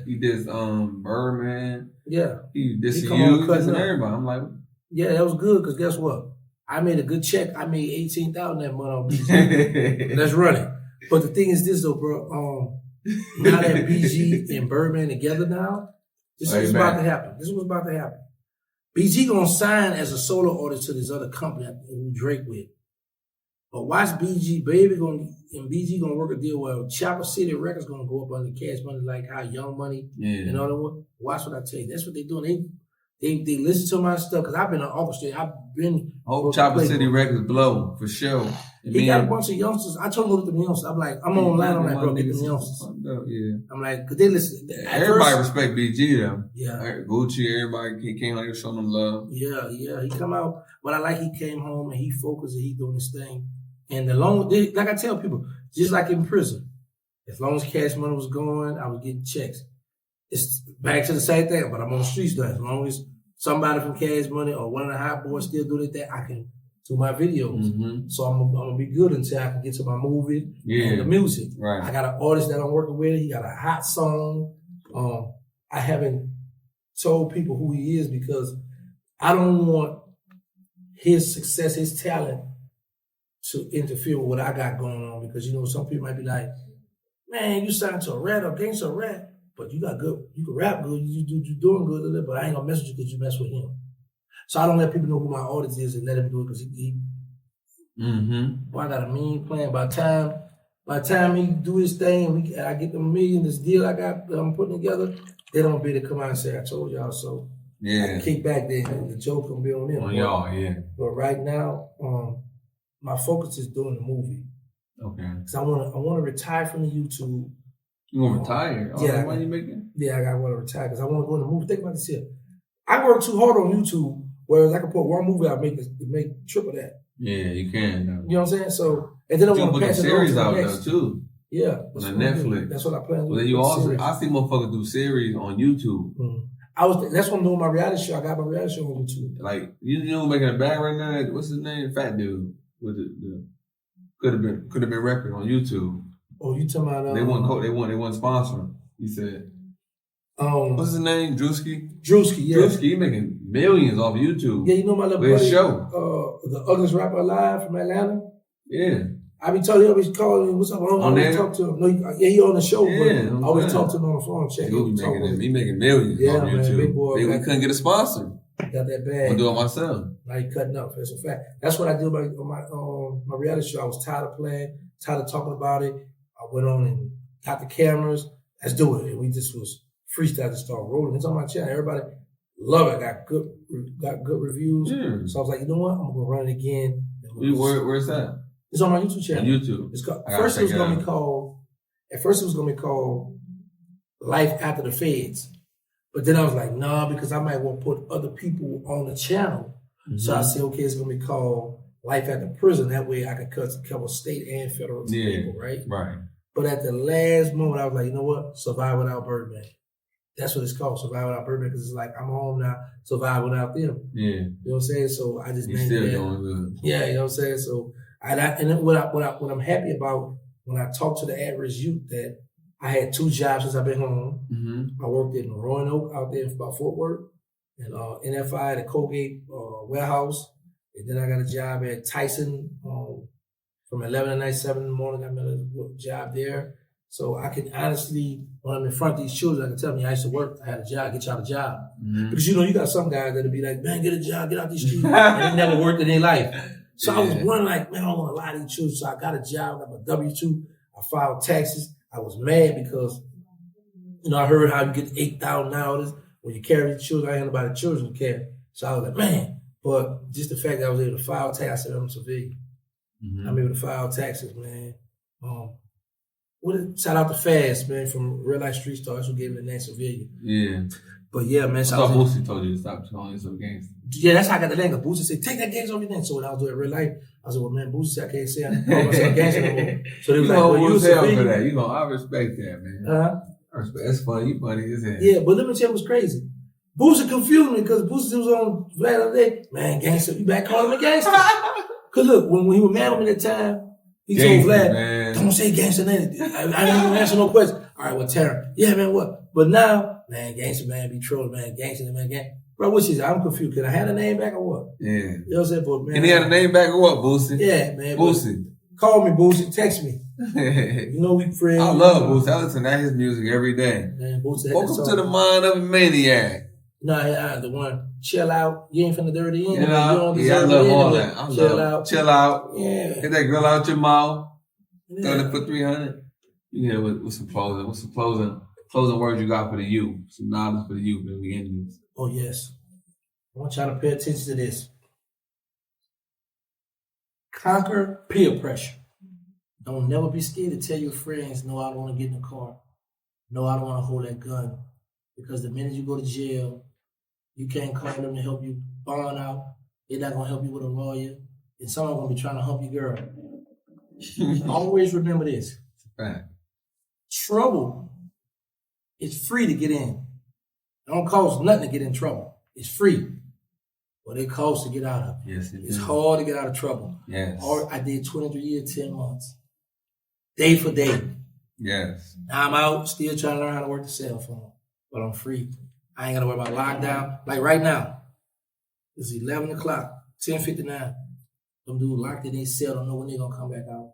Speaker 1: He did Birdman.
Speaker 2: Yeah.
Speaker 1: He dissed you, dissing everybody. I'm like,
Speaker 2: yeah, that was good because guess what? I made a good check. I made $18,000 that month on BG. Let's run it. But the thing is this though, bro. Now that BG and Birdman together now, this is what's about to happen. This is what's about to happen. BG gonna sign as a solo artist to this other company who Drake with. But watch BG, and BG gonna work a deal where Chopper City Records gonna go up under Cash Money like how Young Money and all that. Watch what I tell you. That's what they doing. They listen to my stuff because I've been an orchestrator. I've been.
Speaker 1: Hope Chopper City Records blow for sure.
Speaker 2: He got a bunch of youngsters. I told him to look at them youngsters. I'm like, I'm online. I'm like, bro, get them youngsters.
Speaker 1: Yeah.
Speaker 2: I'm like, cause they listen.
Speaker 1: Everybody respect BG though.
Speaker 2: Yeah.
Speaker 1: Gucci, everybody, he came out here showing them love.
Speaker 2: Yeah. He come out, but I like he came home and he focused and he doing his thing. And like I tell people, just like in prison, as long as Cash Money was going, I was getting checks. It's back to the same thing, but I'm on the streets now. As long as somebody from Cash Money or one of the hot boys still do that, I can do my videos.
Speaker 1: Mm-hmm.
Speaker 2: So I'm gonna be good until I can get to my movie and the music.
Speaker 1: Right.
Speaker 2: I got an artist that I'm working with. He got a hot song. I haven't told people who he is because I don't want his success, his talent to interfere with what I got going on. Because some people might be like, man, you signed to a rap or gangster rap. But you can rap good, you're doing good, but I ain't gonna mess with you because you mess with him. So I don't let people know who my artist is and let him do it because I got a mean plan. By the time he do his thing, I get the million, this deal I got that I'm putting together, they don't be able to come out and say, I told y'all so.
Speaker 1: Yeah.
Speaker 2: I can kick back there and the joke gonna be on them.
Speaker 1: On y'all, yeah.
Speaker 2: But right now, my focus is doing the movie.
Speaker 1: Okay.
Speaker 2: Because I wanna retire from the YouTube.
Speaker 1: You want to retire? All that money you making?
Speaker 2: Yeah, I want to retire because I want to go in the movie. Think about this here. I work too hard on YouTube, whereas I can put one movie out make triple that.
Speaker 1: Yeah, you can.
Speaker 2: You know what I'm saying? So, and then I want to pass it
Speaker 1: series
Speaker 2: on
Speaker 1: out
Speaker 2: to the
Speaker 1: though
Speaker 2: next.
Speaker 1: too.
Speaker 2: Yeah,
Speaker 1: on Netflix.
Speaker 2: That's what I plan to do.
Speaker 1: But then you also, I see motherfuckers do series on YouTube.
Speaker 2: That's what I'm doing my reality show. I got my reality show on YouTube.
Speaker 1: Like you know, making a bag right now. What's his name? Fat dude with the could have been rapping on YouTube.
Speaker 2: Oh, you talking about
Speaker 1: they won sponsor. He said, what's his name? Drewski, yeah. Drewski, he making millions off YouTube.
Speaker 2: Yeah, you know my little buddy,
Speaker 1: show.
Speaker 2: The ugliest rapper alive from Atlanta.
Speaker 1: Yeah.
Speaker 2: I be telling him, he's calling me, what's up? I don't talk to him. No, he on the show, but I always talk to him on the phone. Check
Speaker 1: he making millions off YouTube.
Speaker 2: Big boy.
Speaker 1: We couldn't get a sponsor.
Speaker 2: Got that bag.
Speaker 1: I'm do it myself.
Speaker 2: Now he cutting up. That's a fact. That's what I do on my reality show. I was tired of playing, tired of talking about it. I went on and got the cameras. Let's do it. And we just was freestyle to start rolling. It's on my channel. Everybody love it. Got good reviews. Yeah. So I was like, you know what? I'm gonna run it again.
Speaker 1: Where's that?
Speaker 2: It's on my YouTube channel.
Speaker 1: On YouTube.
Speaker 2: It's called, first it was gonna be called Life After the Feds. But then I was like, nah, because I might want to put other people on the channel. Mm-hmm. So I said, okay, it's gonna be called Life After Prison. That way I could cover state and federal people, right?
Speaker 1: Right.
Speaker 2: But at the last moment, I was like, you know what? Survive Without Birdman. That's what it's called, Survive Without Birdman, because it's like, I'm home now, survive without them.
Speaker 1: Yeah.
Speaker 2: You know what I'm saying? So I just
Speaker 1: named still that. Doing good.
Speaker 2: Yeah, you know what I'm saying? So, what I'm happy about, when I talk to the average youth, that I had 2 jobs since I've been home. Mm-hmm. I worked in Roanoke out there by Fort Worth, and NFI at a Colgate warehouse. And then I got a job at Tyson from 11 to night, 7 in the morning. I got a job there. So I can honestly, when I'm in front of these children, I can tell them, I used to work, I had a job, get y'all a job. Mm-hmm. Because you got some guys that'll be like, man, get a job, get out these streets. And they never worked in their life. So I was one like, man, I don't want to lie to these children. So I got a job, got my W-2, I filed taxes. I was mad because, I heard how you get $8,000 when you carry the children. I ain't about the children to carry. So I was like, man, But just the fact that I was able to file taxes, I'm a civilian.
Speaker 1: Mm-hmm.
Speaker 2: I'm able to file taxes, man. Shout out to Fast, man, from Real Life Street Stars who gave me the name civilian.
Speaker 1: Yeah.
Speaker 2: But yeah, man.
Speaker 1: I thought Boosie told you to stop calling yourself gangster.
Speaker 2: Yeah, that's how I got the name. Boosie said, take that gangster off your name. So when I was doing Real Life, I was like, well, man, Boosie said I can't say I call myself gangster no more. So they was like, well, you a civilian.
Speaker 1: For that. I respect that, man. I respect. That's funny. You funny as hell.
Speaker 2: Yeah, but let me tell you what's crazy. Boosie confused me because Boosie was on the other day. Man, gangster, you back calling me gangster? Because look, when he was mad at me that time, he told Vlad, man, don't say gangster name. I didn't even answer no question. All right, well, Terrance. Yeah, man, what? But now, man, gangster, man, be trolling, man, gangster, man, gang. Bro, what she said? I'm confused. Can I have a name back or what?
Speaker 1: Yeah.
Speaker 2: You know what I'm saying? But, man,
Speaker 1: can he have a name back or what, Boosie?
Speaker 2: Yeah, man.
Speaker 1: Boosie.
Speaker 2: Call me, Boosie. Text me. You know we friends.
Speaker 1: I love Boosie. I listen to his music every day.
Speaker 2: Man, Boosie.
Speaker 1: Welcome to the mind of a maniac.
Speaker 2: No, the one, chill out. You ain't finna dirty in.
Speaker 1: You know, I love all that. Chill out.
Speaker 2: Yeah.
Speaker 1: Get that girl out your mouth.
Speaker 2: Yeah.
Speaker 1: 30 for 300. You know, what's some closing words you got for the youth? Some knowledge for the youth and we end this.
Speaker 2: Oh, yes. I want y'all to pay attention to this. Conquer peer pressure. Don't never be scared to tell your friends, no, I don't want to get in the car. No, I don't want to hold that gun. Because the minute you go to jail, you can't call them to help you bond out. They're not going to help you with a lawyer. And someone's going to be trying to help your girl. Always remember this.
Speaker 1: Right.
Speaker 2: Trouble is free to get in. It don't cost nothing to get in trouble. It's free. But it costs to get out of it.
Speaker 1: Yes,
Speaker 2: it's hard to get out of trouble.
Speaker 1: Yes.
Speaker 2: I did 23 years, 10 months. Day for day.
Speaker 1: Yes.
Speaker 2: Now I'm out, still trying to learn how to work the cell phone. But I'm free. I ain't got to worry about lockdown. Like right now, it's 11 o'clock, 10:59. Them dudes locked in their cell, don't know when they're going to come back out.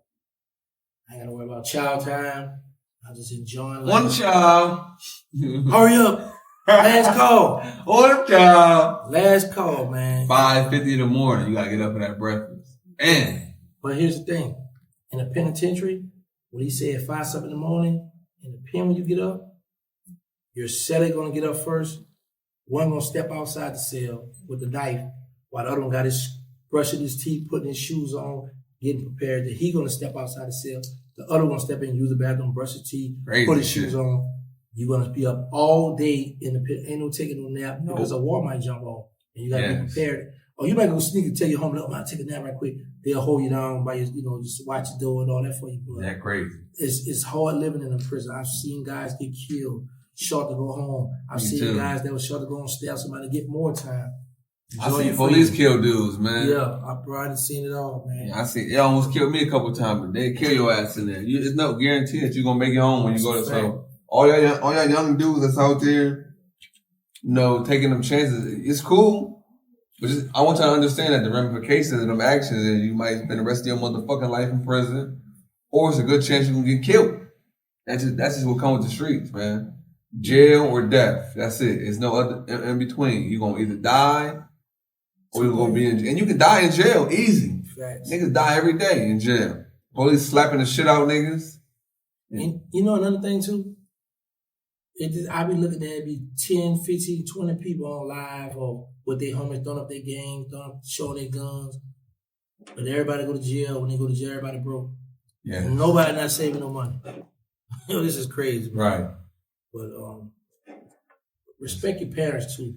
Speaker 2: I ain't got to worry about child time. I'm just enjoying life.
Speaker 1: One child.
Speaker 2: Hurry up. Last call.
Speaker 1: One child.
Speaker 2: Last call, man.
Speaker 1: 5:50 in the morning. You got to get up for that breakfast.
Speaker 2: But here's the thing. In the penitentiary, when he said 5 something in the morning, in the pen when you get up, your cellie going to get up first. One going to step outside the cell with the knife while the other one got his brushing his teeth, putting his shoes on, getting prepared. Then he going to step outside the cell. The other one step in, use the bathroom, brush his teeth, put his shoes on. You're going to be up all day in the pit. Ain't no taking no nap because a war might jump off. And you got to be prepared. Or you might go sneak and tell your homie, I'll take a nap right quick. They'll hold you down by your, just watch the door and all that for you. But
Speaker 1: that crazy.
Speaker 2: It's hard living in a prison. I've seen guys get killed, shot to go home. I've seen guys that were shot to go on stay somebody to get more time.
Speaker 1: I seen police kill dudes, man.
Speaker 2: Yeah, I've probably seen it all, man.
Speaker 1: Yeah, it almost killed me a couple times, but they kill your ass in there. There's no guarantee that you're gonna make it home when you go to so. All y'all young dudes that's out there, taking them chances. It's cool, but I want y'all to understand that the ramifications of them actions is you might spend the rest of your motherfucking life in prison, or it's a good chance you're gonna get killed. That's just what comes with the streets, man. Jail or death. That's it. There's no other in between. You're gonna either die or you're gonna be in jail. And you can die in jail easy.
Speaker 2: Facts.
Speaker 1: Niggas die every day in jail. Police slapping the shit out of niggas.
Speaker 2: And you know another thing too? I be looking at it be 10, 15, 20 people on live or with their homies throwing up their games, showing their guns. But everybody go to jail. When they go to jail, everybody broke. Yeah. Nobody not saving no money. This is crazy, man.
Speaker 1: Right.
Speaker 2: But respect your parents too.